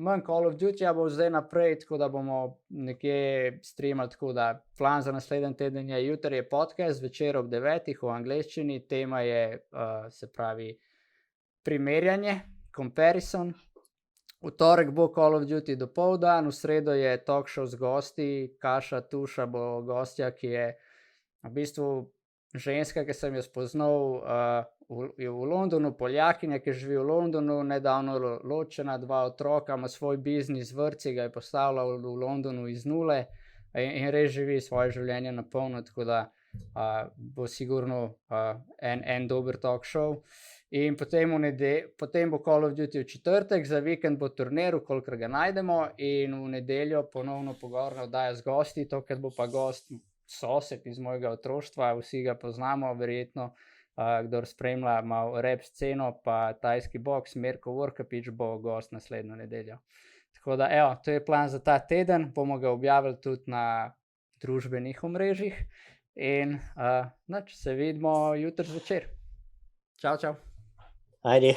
manj Call of Duty bo zdaj naprej, tako da bomo nekje streamali, tako da plan za naslednji teden je, jutri je podcast, zvečer ob 9 v angleščini, tema je, se pravi, primerjanje, comparison, v torek bo Call of Duty dopoldan, v sredo je talk show z gosti, Kaša Tuša bo gostja, ki je v bistvu ženska, ki sem jo spoznal, je v Londonu, Poljakinja, ki živi v Londonu, nedavno ločena, 2 otroka, ima svoj biznis, vrtci, ga je postavila v Londonu iz nule in res živi svoje življenje na polno, tako da bo sigurno en dober talk show. In potem bo Call of Duty v četrtek, za vikend bo turnir, kolikor ga najdemo, in v nedeljo ponovno pogovorna oddaja z gosti, tokrat bo pa gost sosed iz mojega otroštva, vsi ga poznamo, verjetno. Kdor spremlja malo rap sceno, pa tajski boks, Mirko Vorkapič bo gost naslednjo nedeljo. Tako da, evo, to je plan za ta teden, bomo ga objavili tudi na družbenih omrežjih in se vidimo jutri zvečer. Čau, čau. Ajde.